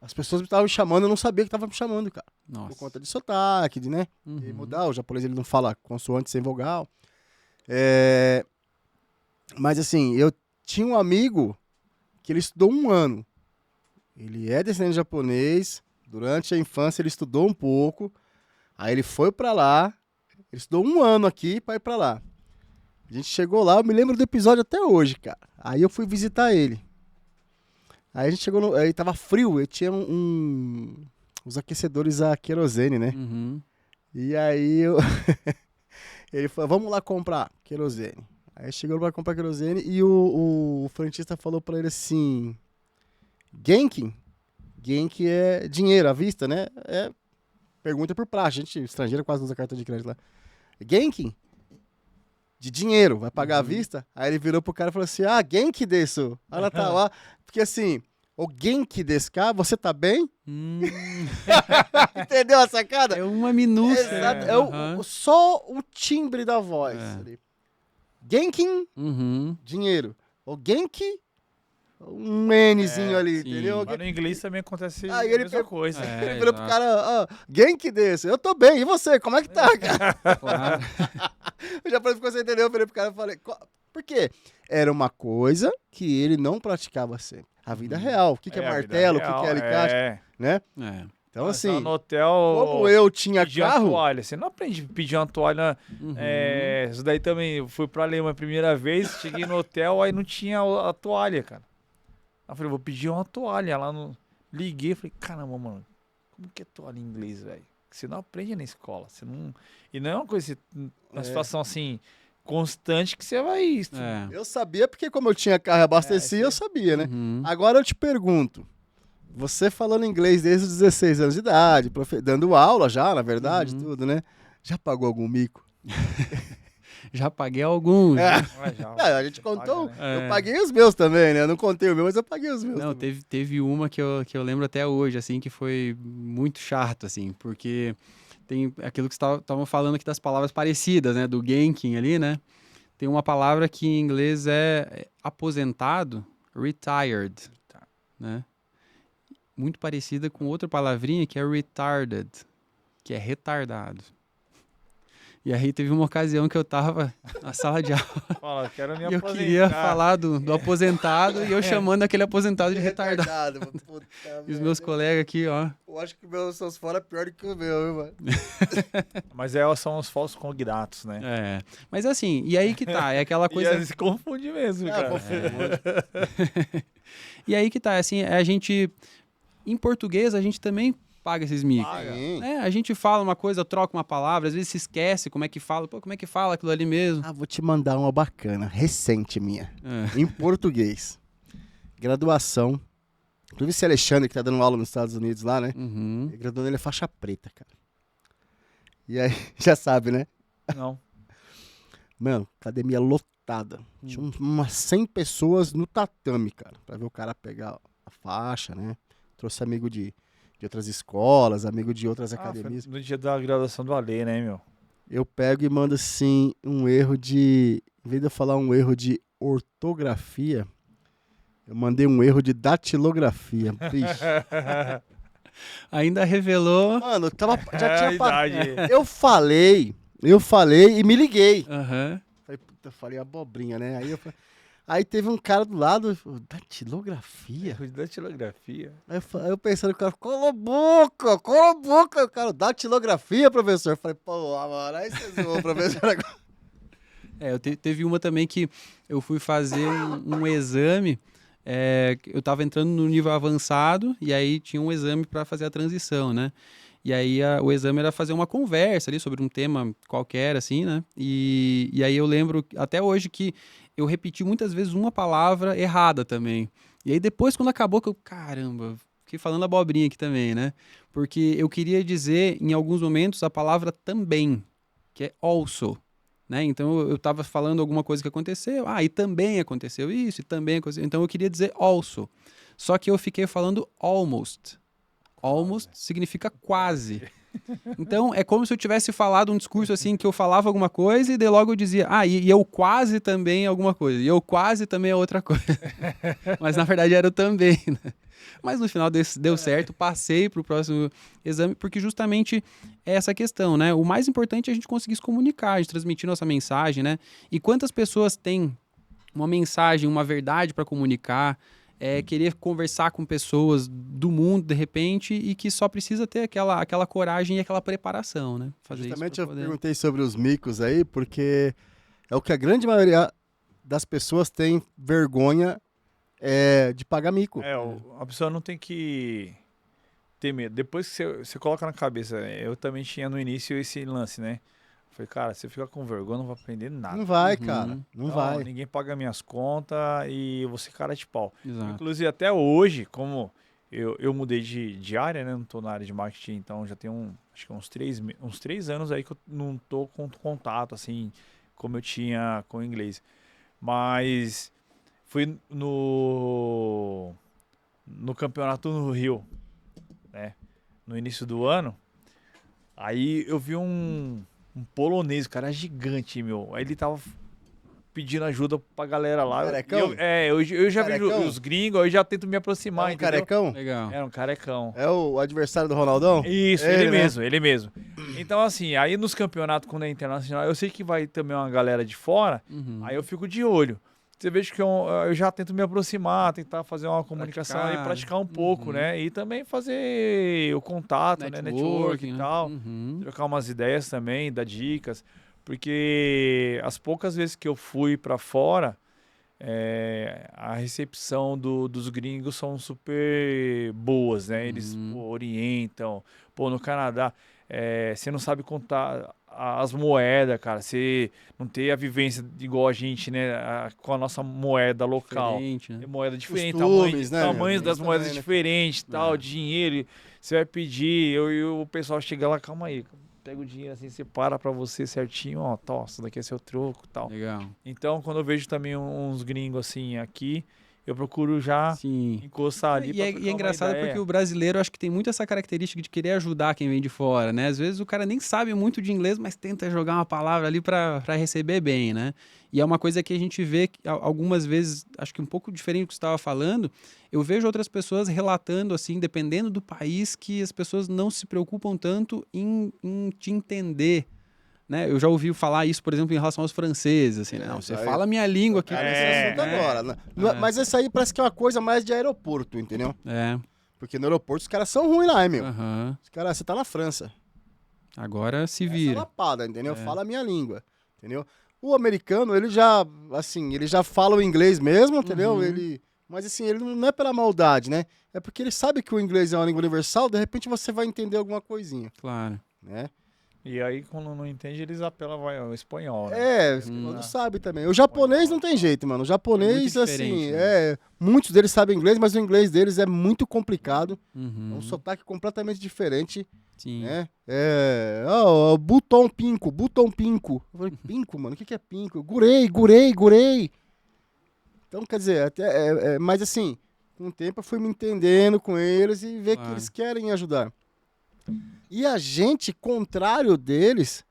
Speaker 1: As pessoas estavam me chamando, eu não sabia que estavam me chamando, cara.
Speaker 2: Nossa.
Speaker 1: Por conta de sotaque, de, né?
Speaker 2: Uhum.
Speaker 1: De mudar, o japonês ele não fala consoante sem vogal. Mas assim, eu tinha um amigo que ele estudou 1 ano. Ele é descendente japonês, durante a infância ele estudou um pouco, aí ele foi pra lá, ele estudou 1 ano aqui pra ir pra lá. A gente chegou lá, eu me lembro do episódio até hoje, cara. Aí eu fui visitar ele. Aí a gente chegou, aí tava frio, eu tinha uns aquecedores a querosene, né?
Speaker 2: Uhum.
Speaker 1: E aí ele falou, vamos lá comprar querosene. Aí chegou pra comprar querosene e o frentista falou pra ele assim, Genki? Genki é dinheiro à vista, né? Pergunta por praxe, gente estrangeira quase não usa cartão de crédito lá. Genki? De dinheiro, vai pagar à vista? Aí ele virou pro cara e falou assim, Genki desu. Ela tá lá, porque assim, o Genki desu ka, você tá bem? Entendeu a sacada?
Speaker 2: É uma minúcia.
Speaker 1: Exato,
Speaker 2: Uhum.
Speaker 1: só o timbre da voz. Ali. Genkin,
Speaker 2: Uhum.
Speaker 1: dinheiro. O Genki, um Nzinho ali,
Speaker 2: sim.
Speaker 1: entendeu?
Speaker 3: Mas no inglês também acontece
Speaker 1: Aí
Speaker 3: a
Speaker 1: ele
Speaker 3: mesma coisa.
Speaker 1: Ele virou pro cara, Genki desse, eu tô bem, e você, como é que tá, cara?
Speaker 2: Claro.
Speaker 1: O japonês ficou sem entender, eu virei pro cara e falei, por quê? Era uma coisa que ele não praticava sempre. A vida real, o que é
Speaker 3: a vida
Speaker 1: martelo, o
Speaker 3: real,
Speaker 1: que é alicate, né?
Speaker 2: É.
Speaker 1: Então
Speaker 3: Tá
Speaker 1: assim,
Speaker 3: no hotel,
Speaker 1: como eu tinha
Speaker 3: pedir uma
Speaker 1: carro...
Speaker 3: toalha. Você não aprende a pedir uma toalha.
Speaker 2: Uhum.
Speaker 3: Isso daí também. Eu fui pra Alemanha a primeira vez, cheguei no hotel, aí não tinha a toalha, cara. Aí eu falei, vou pedir uma toalha. Lá no... Liguei, falei, caramba, mano, como que é toalha em inglês, velho? Você não aprende na escola. Você não... E não é uma coisa, uma situação assim, constante que você vai.
Speaker 1: Eu sabia porque como eu tinha carro e abastecia, eu sabia, né?
Speaker 2: Uhum.
Speaker 1: Agora eu te pergunto, você falando inglês desde os 16 anos de idade, dando aula já, na verdade, tudo, né? Já pagou algum mico?
Speaker 2: Já paguei alguns.
Speaker 1: A gente contou,
Speaker 3: paga,
Speaker 1: eu paguei os meus também, né? Eu não contei o meu, mas eu paguei os meus
Speaker 2: Não,
Speaker 1: também.
Speaker 2: teve uma que eu lembro até hoje, assim, que foi muito chato, assim, porque tem aquilo que vocês estavam falando aqui das palavras parecidas, né? Do Genkin ali, né? Tem uma palavra que em inglês é aposentado, retired, né? Muito parecida com outra palavrinha que é retarded, que é retardado. E aí teve uma ocasião que eu tava na sala de aula
Speaker 3: Fala, quero me
Speaker 2: e eu
Speaker 3: aposentar.
Speaker 2: queria falar do aposentado e eu chamando aquele aposentado de retardado.
Speaker 1: Puta
Speaker 2: E os meus colegas aqui, ó.
Speaker 1: Eu acho que meus seus fora é pior do que o meu, viu, mano?
Speaker 3: Mas são os falsos cognatos, né?
Speaker 2: É. Mas assim, e aí que tá, é aquela
Speaker 3: E
Speaker 2: coisa...
Speaker 3: às vezes confunde mesmo, cara.
Speaker 2: E aí que tá, assim, a gente... Em português, a gente também paga esses micos.
Speaker 3: Paga.
Speaker 2: A gente fala uma coisa, troca uma palavra, às vezes se esquece como é que fala. Pô, como é que fala aquilo ali mesmo?
Speaker 1: Vou te mandar uma bacana, recente minha,
Speaker 2: É.
Speaker 1: em português. Graduação. Inclusive esse Alexandre que tá dando aula nos Estados Unidos lá, né?
Speaker 2: Uhum.
Speaker 1: Graduando ele é faixa preta, cara. E aí, já sabe, né?
Speaker 3: Não.
Speaker 1: Mano, academia lotada. Tinha umas 100 pessoas no tatame, cara. Pra ver o cara pegar a faixa, né? Trouxe amigo de outras escolas, amigo de outras academias.
Speaker 3: Foi no dia da graduação do Ale, né, meu?
Speaker 1: Eu pego e mando, assim, um erro de... Em vez de eu falar um erro de ortografia, eu mandei um erro de datilografia. Bicho.
Speaker 2: Ainda revelou.
Speaker 1: Mano, já tinha...
Speaker 3: idade.
Speaker 1: Eu falei e me liguei.
Speaker 2: Aham.
Speaker 1: Falei, puta, falei abobrinha, né? Aí teve um cara do lado, falou, datilografia?
Speaker 3: Erro de datilografia.
Speaker 1: Aí eu pensando, o cara, cola a boca. O cara, datilografia, professor. Eu falei, pô, mano, aí vocês vão, professor, agora.
Speaker 2: Teve uma também que eu fui fazer um exame, eu tava entrando no nível avançado, e aí tinha um exame para fazer a transição, né? E aí o exame era fazer uma conversa ali sobre um tema qualquer, assim, né? E aí eu lembro até hoje que eu repeti muitas vezes uma palavra errada também. E aí depois, quando acabou, que eu, caramba, fiquei falando abobrinha aqui também, né? Porque eu queria dizer, em alguns momentos, a palavra também, que é also, né? Então eu estava falando alguma coisa que aconteceu, e também aconteceu isso, e também aconteceu. Então eu queria dizer also. Só que eu fiquei falando almost. Almost significa quase. Então, é como se eu tivesse falado um discurso assim, que eu falava alguma coisa e daí logo eu dizia, e eu quase também alguma coisa, e eu quase também é outra coisa. Mas na verdade era o também, né? Mas no final deu certo, passei para o próximo exame, porque justamente é essa questão, né? O mais importante é a gente conseguir se comunicar, a gente transmitir nossa mensagem, né? E quantas pessoas têm uma mensagem, uma verdade para comunicar, querer conversar com pessoas do mundo, de repente, e que só precisa ter aquela coragem e aquela preparação, né?
Speaker 1: Justamente eu perguntei sobre os micos aí, porque é o que a grande maioria das pessoas tem vergonha de pagar mico.
Speaker 3: A pessoa não tem que ter medo. Depois que você coloca na cabeça, eu também tinha no início esse lance, né? Falei, cara, se eu ficar com vergonha, não vou aprender nada.
Speaker 1: Não vai, cara. Não vai.
Speaker 3: Ninguém paga minhas contas e eu vou ser cara de pau.
Speaker 2: Exato.
Speaker 3: Inclusive, até hoje, como eu mudei de área, né? Não tô na área de marketing, então já tem acho que uns 3 anos aí que eu não tô com contato, assim, como eu tinha com o inglês. Mas fui no campeonato no Rio, né? No início do ano. Aí eu vi um polonês, o cara é gigante, meu. Aí ele tava pedindo ajuda pra galera lá.
Speaker 1: Carecão?
Speaker 3: Eu já vejo
Speaker 1: Carecão?
Speaker 3: os gringos, eu já tento me aproximar, entendeu?
Speaker 1: Carecão?
Speaker 2: Legal.
Speaker 3: Era um carecão.
Speaker 1: É o adversário do Ronaldão?
Speaker 3: Isso,
Speaker 1: Ele, né?
Speaker 3: ele mesmo. Então, assim, aí nos campeonatos, quando é internacional, eu sei que vai também uma galera de fora, aí eu fico de olho. Você veja que eu já tento me aproximar, tentar fazer uma comunicação e praticar um pouco, né? E também fazer o contato, network e tal. Trocar umas ideias também, dar dicas. Porque as poucas vezes que eu fui pra fora, a recepção dos gringos são super boas, né? Eles orientam. Pô, no Canadá, você não sabe contar as moedas, cara. Você não tem a vivência igual a gente, né? Com a nossa moeda local.
Speaker 2: Diferente, né?
Speaker 3: Moeda diferente,
Speaker 1: Costumes, né,
Speaker 3: tamanhos das moedas
Speaker 1: também, né?
Speaker 3: diferentes, tal, dinheiro. Você vai pedir, e o pessoal chega lá, calma aí. Pega o dinheiro assim, separa pra você certinho, ó, isso daqui é seu troco e tal.
Speaker 2: Legal.
Speaker 3: Então, quando eu vejo também uns gringos assim aqui, eu procuro já encostar ali.
Speaker 2: E é engraçado porque o brasileiro, acho que tem muito essa característica de querer ajudar quem vem de fora, né? Às vezes o cara nem sabe muito de inglês, mas tenta jogar uma palavra ali para receber bem, né? E é uma coisa que a gente vê algumas vezes, acho que um pouco diferente do que você estava falando, eu vejo outras pessoas relatando, assim, dependendo do país, que as pessoas não se preocupam tanto em te entender, né? Eu já ouvi falar isso, por exemplo, em relação aos franceses, assim, né? Não, você fala a minha língua aqui.
Speaker 1: Nesse assunto agora, né? Mas isso aí parece que é uma coisa mais de aeroporto, entendeu? Porque no aeroporto os caras são ruins lá, hein, meu? Os caras, você tá na França.
Speaker 2: Agora se
Speaker 1: Essa
Speaker 2: vira.
Speaker 1: lapada, entendeu? Fala a minha língua, entendeu? O americano, ele já fala o inglês mesmo, entendeu? Mas assim, ele não é pela maldade, né? É porque ele sabe que o inglês é uma língua universal, de repente você vai entender alguma coisinha.
Speaker 2: Claro.
Speaker 1: Né?
Speaker 3: E aí, quando não entende, eles apelam ao espanhol, né?
Speaker 1: Quando sabe também. O japonês não tem jeito, mano. O japonês, assim,
Speaker 2: né?
Speaker 1: muitos deles sabem inglês, mas o inglês deles é muito complicado. É um sotaque completamente diferente.
Speaker 2: Sim.
Speaker 1: Né? Butom pinco. Eu falei, pinco, mano, o que é pinco? Gurei. Então, quer dizer, mas assim, com o tempo eu fui me entendendo com eles e ver que eles querem ajudar. E a gente, contrário deles,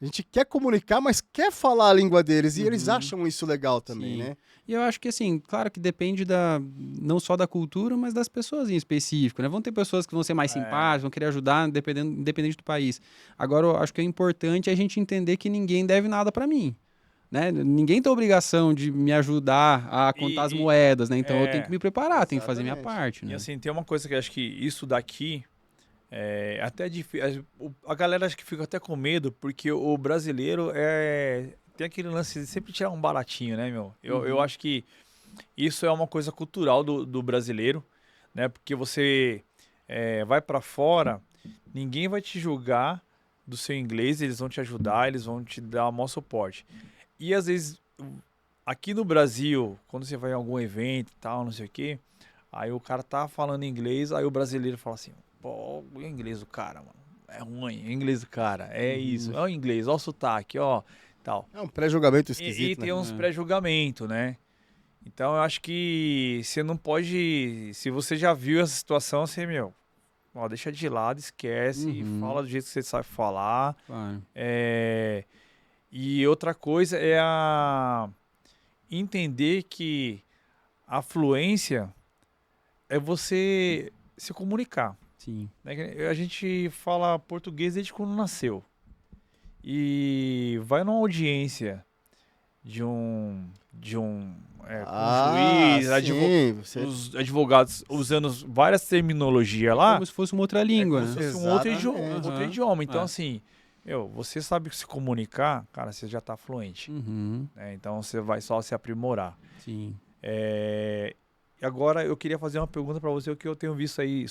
Speaker 1: a gente quer comunicar, mas quer falar a língua deles. E eles acham isso legal também, né?
Speaker 2: E eu acho que, assim, claro que depende não só da cultura, mas das pessoas em específico, né? Vão ter pessoas que vão ser mais simpáticas, vão querer ajudar, independente do país. Agora, eu acho que é importante a gente entender que ninguém deve nada pra mim, né? Ninguém tem a obrigação de me ajudar a contar as moedas, né? Então, eu tenho que me preparar, tenho que fazer minha parte, né?
Speaker 3: E, assim, tem uma coisa que eu acho que isso daqui é até difícil. A galera acho que fica até com medo, porque o brasileiro tem aquele lance de sempre tirar um baratinho, né, meu? Eu acho que isso é uma coisa cultural do brasileiro, né? Porque você vai pra fora, ninguém vai te julgar do seu inglês, eles vão te ajudar, eles vão te dar o maior suporte. E às vezes, aqui no Brasil, quando você vai em algum evento e tal, não sei o quê, aí o cara tá falando inglês, aí o brasileiro fala assim, pô, o inglês do cara, mano, é ruim, o inglês do cara, é isso, é o inglês, ó o sotaque, ó, tal.
Speaker 1: É um pré-julgamento esquisito,
Speaker 3: E tem
Speaker 1: né?
Speaker 3: uns pré-julgamento, né? Então eu acho que você não pode, se você já viu essa situação, você, ó, deixa de lado, esquece, fala do jeito que você sabe falar.
Speaker 2: Claro.
Speaker 3: E outra coisa é entender que a fluência é você se comunicar.
Speaker 2: Sim.
Speaker 3: Né? A gente fala português desde quando nasceu. E vai numa audiência de um juiz, os advogados usando várias terminologias lá.
Speaker 2: Como se fosse uma outra língua,
Speaker 3: como
Speaker 2: né?
Speaker 3: se fosse um outro idioma. Então, assim, você sabe se comunicar, cara, você já tá fluente. Né? Então, você vai só se aprimorar.
Speaker 2: Sim.
Speaker 3: E agora, eu queria fazer uma pergunta para você, o que eu tenho visto aí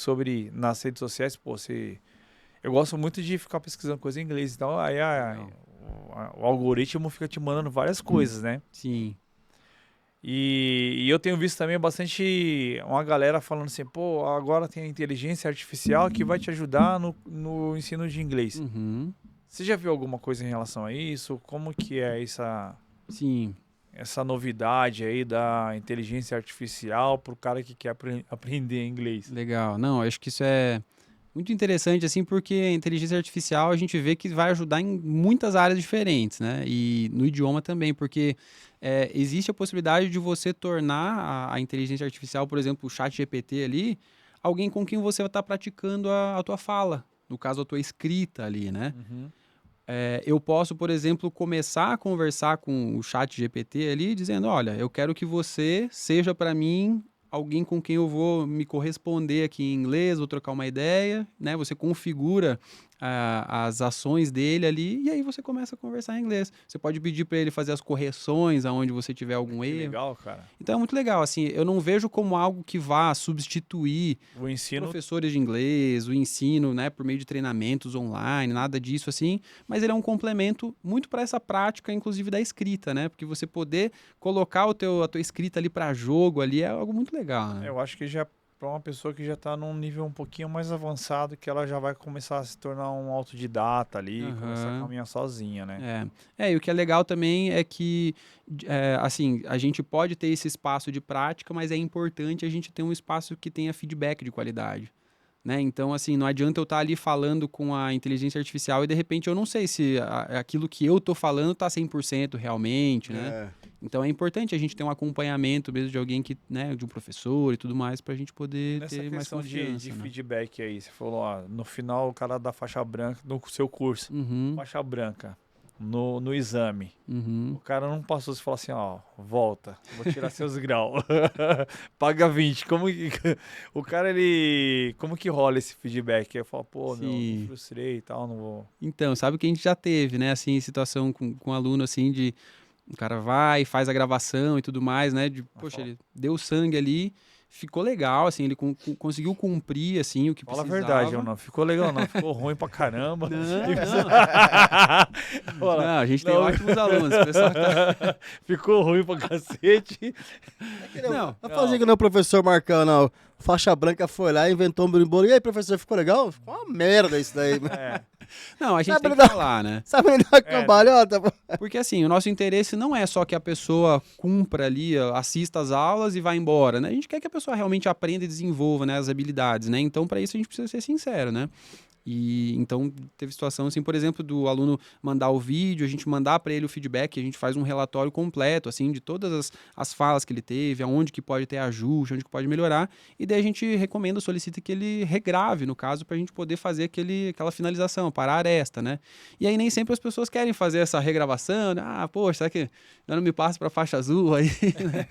Speaker 3: nas redes sociais. Pô, eu gosto muito de ficar pesquisando coisa em inglês. Então, aí o algoritmo fica te mandando várias coisas, né?
Speaker 2: Sim.
Speaker 3: E eu tenho visto também bastante uma galera falando assim, pô, agora tem a inteligência artificial que vai te ajudar no ensino de inglês. Você já viu alguma coisa em relação a isso? Como que é essa novidade aí da inteligência artificial para o cara que quer aprender inglês?
Speaker 2: Legal. Não, acho que isso é muito interessante, assim, porque a inteligência artificial a gente vê que vai ajudar em muitas áreas diferentes, né? E no idioma também, porque existe a possibilidade de você tornar a inteligência artificial, por exemplo, o chat GPT ali, alguém com quem você vai estar praticando a tua fala, no caso, a tua escrita ali, né? Eu posso, por exemplo, começar a conversar com o chat GPT ali, dizendo, olha, eu quero que você seja para mim alguém com quem eu vou me corresponder aqui em inglês, vou trocar uma ideia, né? Você configura as ações dele ali e aí você começa a conversar em inglês. Você pode pedir para ele fazer as correções aonde você tiver algum erro.
Speaker 3: Legal, cara.
Speaker 2: Então é muito legal, assim, eu não vejo como algo que vá substituir
Speaker 3: o ensino,
Speaker 2: professores de inglês, o ensino, né, por meio de treinamentos online, nada disso assim, mas ele é um complemento muito para essa prática, inclusive da escrita, né? Porque você poder colocar a tua escrita ali para jogo ali é algo muito legal, né?
Speaker 3: Eu acho que já para uma pessoa que já está num nível um pouquinho mais avançado, que ela já vai começar a se tornar um autodidata ali, começar a caminhar sozinha, né?
Speaker 2: E o que é legal também é que, assim, a gente pode ter esse espaço de prática, mas é importante a gente ter um espaço que tenha feedback de qualidade, né? Então, assim, não adianta eu estar ali falando com a inteligência artificial e, de repente, eu não sei se aquilo que eu estou falando está 100% realmente, né? Então, é importante a gente ter um acompanhamento mesmo de alguém que, né, de um professor e tudo mais, para a gente poder ter mais confiança.
Speaker 3: Nessa questão de feedback aí, você falou, ó, no final o cara dá faixa branca no seu curso, faixa branca. No exame. O cara não passou, você fala assim, ó, volta, vou tirar seus graus. Paga 20. O cara, como que rola esse feedback? Eu falo, pô, me frustrei e tal, não vou...
Speaker 2: Então, sabe o que a gente já teve, né, assim, situação com aluno, assim, de o cara vai, faz a gravação e tudo mais, né, poxa, ele deu sangue ali, ficou legal, assim, ele conseguiu cumprir, assim, o que precisava.
Speaker 3: Fala a verdade, não ficou legal não, ficou ruim pra caramba.
Speaker 2: Não, a gente tem ótimos alunos, o pessoal
Speaker 3: ficou ruim pra cacete.
Speaker 1: Não fazer que não o professor Marcão, não. faixa branca foi lá e inventou um berimbolo. E aí, professor, ficou legal? Ficou uma merda isso daí.
Speaker 2: Não, a gente
Speaker 1: Sabe
Speaker 2: tem
Speaker 1: dar-
Speaker 2: que falar, né?
Speaker 1: Sabe me dar uma cambalhota?
Speaker 2: Porque assim, o nosso interesse não é só que a pessoa cumpra ali, assista às aulas e vá embora, né? A gente quer que a pessoa realmente aprenda e desenvolva, né, as habilidades, né? Então, para isso a gente precisa ser sincero, né? E então teve situação assim, por exemplo, do aluno mandar o vídeo, a gente mandar para ele o feedback, a gente faz um relatório completo assim de todas as falas que ele teve, aonde que pode ter ajuste, onde que pode melhorar, e daí a gente recomenda, solicita que ele regrave, no caso, para a gente poder fazer aquela finalização, parar a aresta, né? E aí nem sempre as pessoas querem fazer essa regravação, né? Ah, poxa, será que eu não me passo para faixa azul aí, né?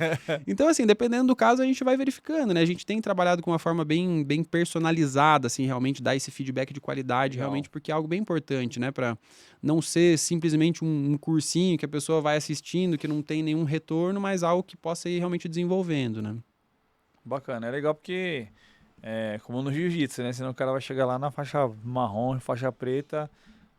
Speaker 2: Então assim, dependendo do caso, a gente vai verificando, né? A gente tem trabalhado com uma forma bem personalizada, assim, realmente dar esse feedback de qualidade,
Speaker 3: Legal.
Speaker 2: realmente, porque é algo bem importante, né? Para não ser simplesmente um cursinho que a pessoa vai assistindo, que não tem nenhum retorno, mas algo que possa ir realmente desenvolvendo, né?
Speaker 3: Bacana, é legal porque, como no jiu-jitsu, né? Senão o cara vai chegar lá na faixa marrom, faixa preta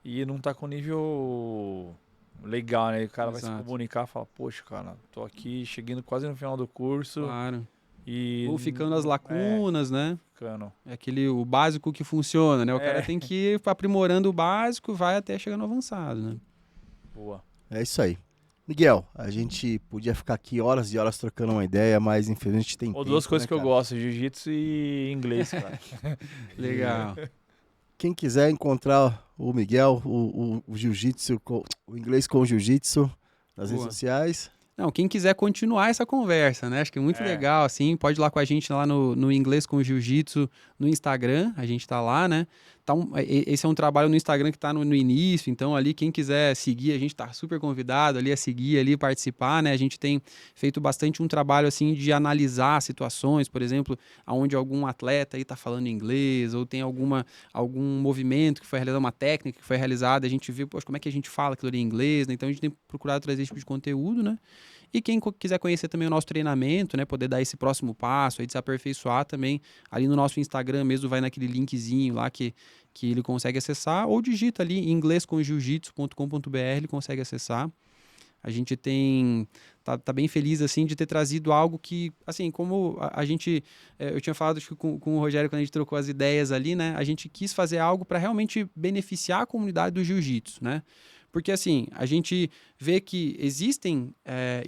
Speaker 3: e não tá com nível legal, né? O cara vai se
Speaker 2: Exato.
Speaker 3: comunicar e falar, poxa, cara, tô aqui chegando quase no final do curso
Speaker 2: Claro.
Speaker 3: e...
Speaker 2: Ou ficando as lacunas, né?
Speaker 3: Ficando.
Speaker 2: É o básico que funciona, né? O cara tem que ir aprimorando o básico, vai até chegar no avançado, né?
Speaker 3: Boa.
Speaker 1: É isso aí. Miguel, a gente podia ficar aqui horas e horas trocando uma ideia, mas infelizmente tem
Speaker 3: Ou
Speaker 1: tempo,
Speaker 3: duas coisas
Speaker 1: né,
Speaker 3: que eu
Speaker 1: cara?
Speaker 3: gosto, jiu-jitsu e inglês, cara.
Speaker 2: Legal.
Speaker 1: Quem quiser encontrar o Miguel, o jiu-jitsu, o inglês com o jiu-jitsu nas redes
Speaker 2: Boa.
Speaker 1: sociais.
Speaker 2: Não, quem quiser continuar essa conversa, né? Acho que é muito legal, assim, pode ir lá com a gente lá no Inglês com Jiu-Jitsu no Instagram, a gente tá lá, né? Esse é um trabalho no Instagram que tá no início, então ali quem quiser seguir, a gente tá super convidado ali a seguir, ali participar, né? A gente tem feito bastante um trabalho, assim, de analisar situações, por exemplo, aonde algum atleta aí tá falando inglês, ou tem algum movimento que foi realizado, uma técnica que foi realizada, a gente vê, poxa, como é que a gente fala aquilo ali em inglês, né? Então a gente tem procurado trazer esse tipo de conteúdo, né? E quem quiser conhecer também o nosso treinamento, né, poder dar esse próximo passo, aí de se aperfeiçoar também, ali no nosso Instagram mesmo, vai naquele linkzinho lá que ele consegue acessar, ou digita ali inglescomjiujitsu.com.br, ele consegue acessar. A gente tá bem feliz, assim, de ter trazido algo que, assim, como a gente, eu tinha falado acho que com o Rogério quando a gente trocou as ideias ali, né, a gente quis fazer algo para realmente beneficiar a comunidade do jiu-jitsu, né? Porque, assim, a gente vê que existem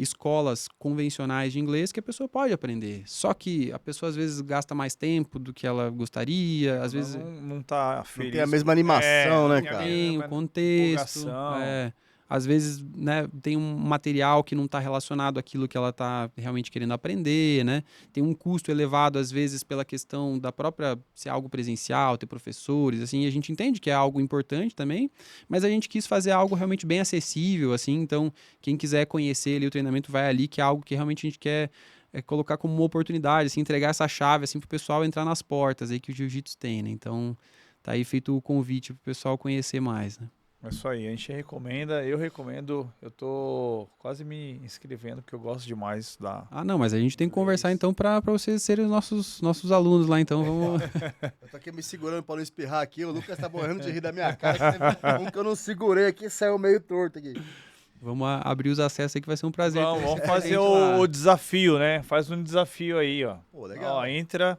Speaker 2: escolas convencionais de inglês que a pessoa pode aprender. Só que a pessoa, às vezes, gasta mais tempo do que ela gostaria. Às vezes
Speaker 3: Não tá feliz.
Speaker 1: Não tem a mesma animação, né,
Speaker 3: tem a
Speaker 1: cara?
Speaker 2: tem o
Speaker 3: mesma
Speaker 2: contexto.
Speaker 3: empolgação.
Speaker 2: Às vezes, né, tem um material que não está relacionado àquilo que ela está realmente querendo aprender, né? Tem um custo elevado, às vezes, pela questão da própria ser algo presencial, ter professores, assim, e a gente entende que é algo importante também, mas a gente quis fazer algo realmente bem acessível, assim, então, quem quiser conhecer ali o treinamento vai ali, que é algo que realmente a gente quer colocar como uma oportunidade, assim, entregar essa chave, assim, pro pessoal entrar nas portas aí que o jiu-jitsu tem, né? Então, tá aí feito o convite pro pessoal conhecer mais, né?
Speaker 3: É isso aí, a gente recomenda, eu recomendo, eu tô quase me inscrevendo porque eu gosto demais da...
Speaker 2: Ah, não, mas a gente tem que conversar então para vocês serem os nossos alunos lá, então vamos...
Speaker 1: Eu tô aqui me segurando pra não espirrar aqui, o Lucas tá morrendo de rir da minha cara, que teve um que eu não segurei aqui, saiu meio torto aqui.
Speaker 2: Vamos abrir os acessos aí que vai ser um prazer.
Speaker 3: Vamos fazer o desafio, né? Faz um desafio aí, ó.
Speaker 1: Pô, legal.
Speaker 3: Ó, entra,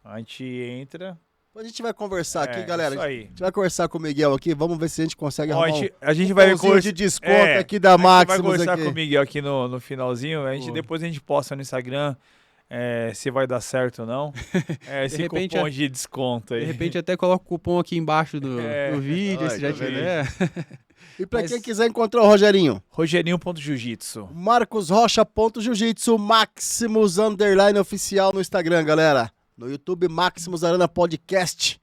Speaker 3: a gente entra.
Speaker 1: Depois a gente vai conversar aqui, galera.
Speaker 3: Isso
Speaker 1: A
Speaker 3: aí.
Speaker 1: gente vai conversar com o Miguel aqui, vamos ver se a gente consegue
Speaker 3: Ó,
Speaker 1: arrumar
Speaker 3: a gente
Speaker 1: um
Speaker 3: vai
Speaker 1: cupomzinho de desconto aqui da
Speaker 3: a gente vai
Speaker 1: Maximus
Speaker 3: conversar
Speaker 1: aqui.
Speaker 3: com o Miguel aqui no finalzinho. Depois a gente posta no Instagram se vai dar certo ou não. Esse
Speaker 2: repente,
Speaker 3: cupom de desconto aí.
Speaker 2: De repente até coloca o cupom aqui embaixo do vídeo,
Speaker 1: Olha,
Speaker 2: se já
Speaker 1: tá vendo?
Speaker 2: tiver.
Speaker 1: E pra
Speaker 2: Mas-
Speaker 1: quem quiser encontrar o Rogerinho,
Speaker 3: Rogerinho.jiu-jitsu.
Speaker 1: marcosrocha.jiu-jitsu, Maximus _oficial no Instagram, galera. No YouTube, Maximus Arana Podcast.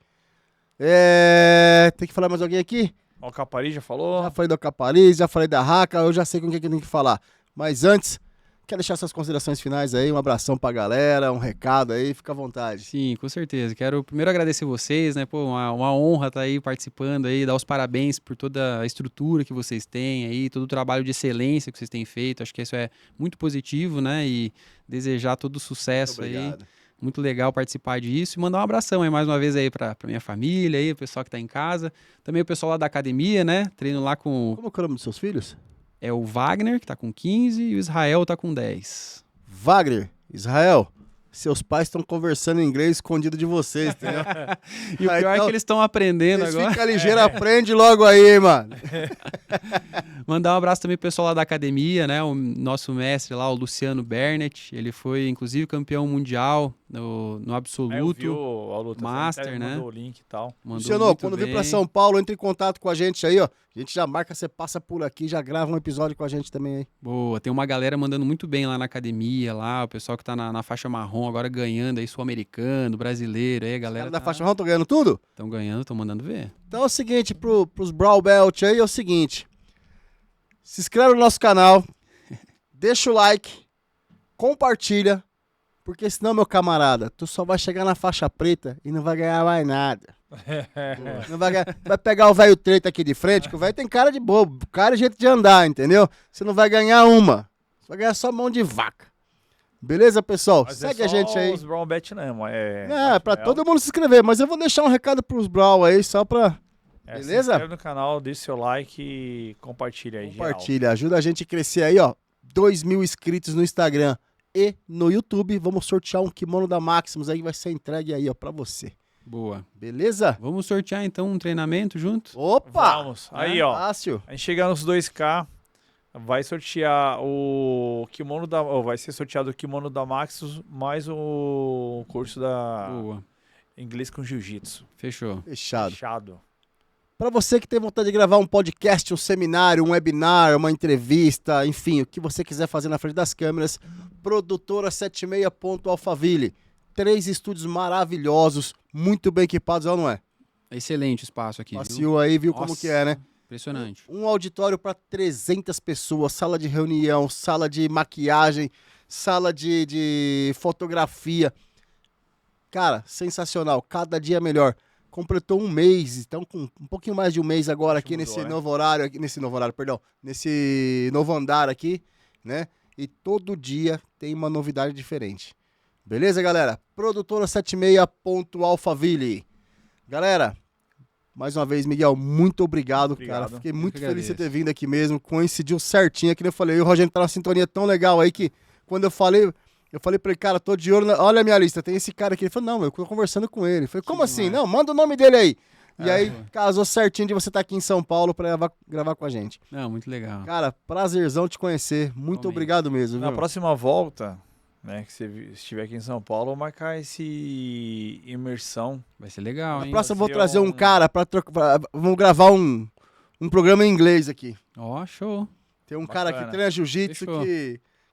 Speaker 1: Tem que falar mais alguém aqui?
Speaker 3: Ó, o Capari já falou.
Speaker 1: Já falei do Capariz, já falei da Raca, eu já sei com quem que tem que falar. Mas antes, quer deixar suas considerações finais aí? Um abração pra galera, um recado aí, fica à vontade.
Speaker 2: Sim, com certeza. Quero primeiro agradecer vocês, né? Pô, uma honra estar aí participando aí, dar os parabéns por toda a estrutura que vocês têm aí, todo o trabalho de excelência que vocês têm feito. Acho que isso é muito positivo, né? E desejar todo o sucesso aí.
Speaker 1: Obrigado.
Speaker 2: Muito legal participar disso e mandar um abração aí mais uma vez aí pra minha família aí, o pessoal que tá em casa. Também o pessoal lá da academia, né? Treino lá com
Speaker 1: Como que é o nome dos seus filhos?
Speaker 2: o Wagner, que tá com 15, e o Israel tá com 10.
Speaker 1: Wagner, Israel, seus pais estão conversando em inglês escondido de vocês, entendeu?
Speaker 2: E o pior é que eles estão aprendendo agora.
Speaker 1: Fica ligeiro, aprende logo aí, mano.
Speaker 2: Mandar um abraço também pro pessoal lá da academia, né? O nosso mestre lá, o Luciano Bernet. Ele foi, inclusive, campeão mundial no absoluto.
Speaker 3: Eu vi a luta,
Speaker 2: Master, né?
Speaker 3: Mandou o link e tal.
Speaker 1: Luciano, quando vir pra São Paulo, entre em contato com a gente aí, ó. A gente já marca, você passa por aqui, já grava um episódio com a gente também aí.
Speaker 2: Boa, tem uma galera mandando muito bem lá na academia, lá, o pessoal que tá na faixa marrom agora ganhando aí, sul-americano, brasileiro, aí a galera
Speaker 1: da faixa marrom estão ganhando tudo?
Speaker 2: Estão ganhando, estão mandando ver.
Speaker 1: Então é o seguinte, pros Brown Belt aí, é o seguinte, se inscreve no nosso canal, deixa o like, compartilha, porque senão, meu camarada, tu só vai chegar na faixa preta e não vai ganhar mais nada. Não vai pegar o velho treta aqui de frente, que o velho tem cara de bobo, cara e jeito de andar, entendeu? Você não vai ganhar uma, você vai ganhar só mão de vaca. Beleza, pessoal?
Speaker 3: Mas
Speaker 1: segue
Speaker 3: é
Speaker 1: a gente aí.
Speaker 3: Os Brown Bet não,
Speaker 1: pra todo mundo se inscrever, mas eu vou deixar um recado pros Brown aí, só pra... Beleza?
Speaker 3: Se inscreve no canal, deixa seu like e compartilha aí.
Speaker 1: Compartilha,
Speaker 3: geral.
Speaker 1: ajuda a gente a crescer aí, ó. 2.000 inscritos no Instagram e no YouTube. Vamos sortear um kimono da Maximus aí, que vai ser entregue aí, ó, pra você.
Speaker 2: Boa.
Speaker 1: Beleza?
Speaker 2: Vamos sortear então um treinamento junto?
Speaker 1: Opa!
Speaker 3: Vamos. Aí, ó.
Speaker 1: Fácil.
Speaker 3: A gente chegar nos 2K, vai sortear o kimono da... vai ser sorteado o kimono da Maximus, mais o curso da...
Speaker 2: Boa.
Speaker 3: Inglês com Jiu-Jitsu.
Speaker 2: Fechou.
Speaker 3: Fechado.
Speaker 1: Para você que tem vontade de gravar um podcast, um seminário, um webinar, uma entrevista, enfim, o que você quiser fazer na frente das câmeras, Produtora 76.alphaville. 3 estúdios maravilhosos, muito bem equipados, ou não é?
Speaker 2: Excelente o espaço aqui.
Speaker 1: Passeou aí, viu como
Speaker 2: Nossa,
Speaker 1: que é, né?
Speaker 2: Impressionante.
Speaker 1: Um auditório para 300 pessoas, sala de reunião, sala de maquiagem, sala de fotografia. Cara, sensacional, cada dia melhor. Completou um mês, então com um pouquinho mais de um mês agora aqui nesse novo horário, nesse novo andar aqui, né? E todo dia tem uma novidade diferente. Beleza, galera? Produtora 76.alphaville. Galera, mais uma vez, Miguel, muito obrigado, cara. Fiquei muito feliz de você ter vindo aqui mesmo. Coincidiu certinho aqui, eu falei. E o Rogério tá numa sintonia tão legal aí que quando eu falei pra ele, cara, tô de olho, olha a minha lista, tem esse cara aqui. Ele falou, não, eu tô conversando com ele. Eu falei, como assim? Não, manda o nome dele aí. E aí, casou certinho de você estar aqui em São Paulo pra gravar com a gente.
Speaker 2: Não, muito legal.
Speaker 1: Cara, prazerzão te conhecer. Muito obrigado mesmo.
Speaker 3: Na
Speaker 1: viu?
Speaker 3: próxima volta, né, que você estiver aqui em São Paulo, vou marcar esse imersão.
Speaker 2: Vai ser legal, hein?
Speaker 1: Na próxima eu vou trazer um cara vamos gravar um programa em inglês aqui.
Speaker 2: Ó, show.
Speaker 1: Tem um
Speaker 3: Bacana.
Speaker 1: cara que treina jiu-jitsu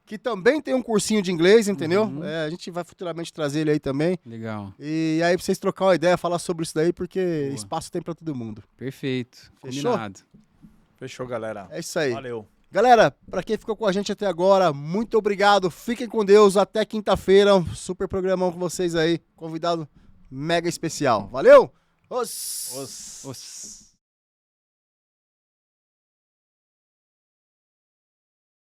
Speaker 1: que também tem um cursinho de inglês, entendeu? A gente vai futuramente trazer ele aí também.
Speaker 2: Legal.
Speaker 1: E aí pra vocês trocar uma ideia, falar sobre isso daí, porque espaço tem pra todo mundo.
Speaker 2: Perfeito.
Speaker 1: Fechou?
Speaker 2: Combinado.
Speaker 3: Fechou, galera.
Speaker 1: É isso aí.
Speaker 3: Valeu.
Speaker 1: Galera, pra quem ficou com a gente até agora, muito obrigado. Fiquem com Deus. Até quinta-feira. Um super programão com vocês aí. Convidado mega especial. Valeu! Os.
Speaker 2: Os.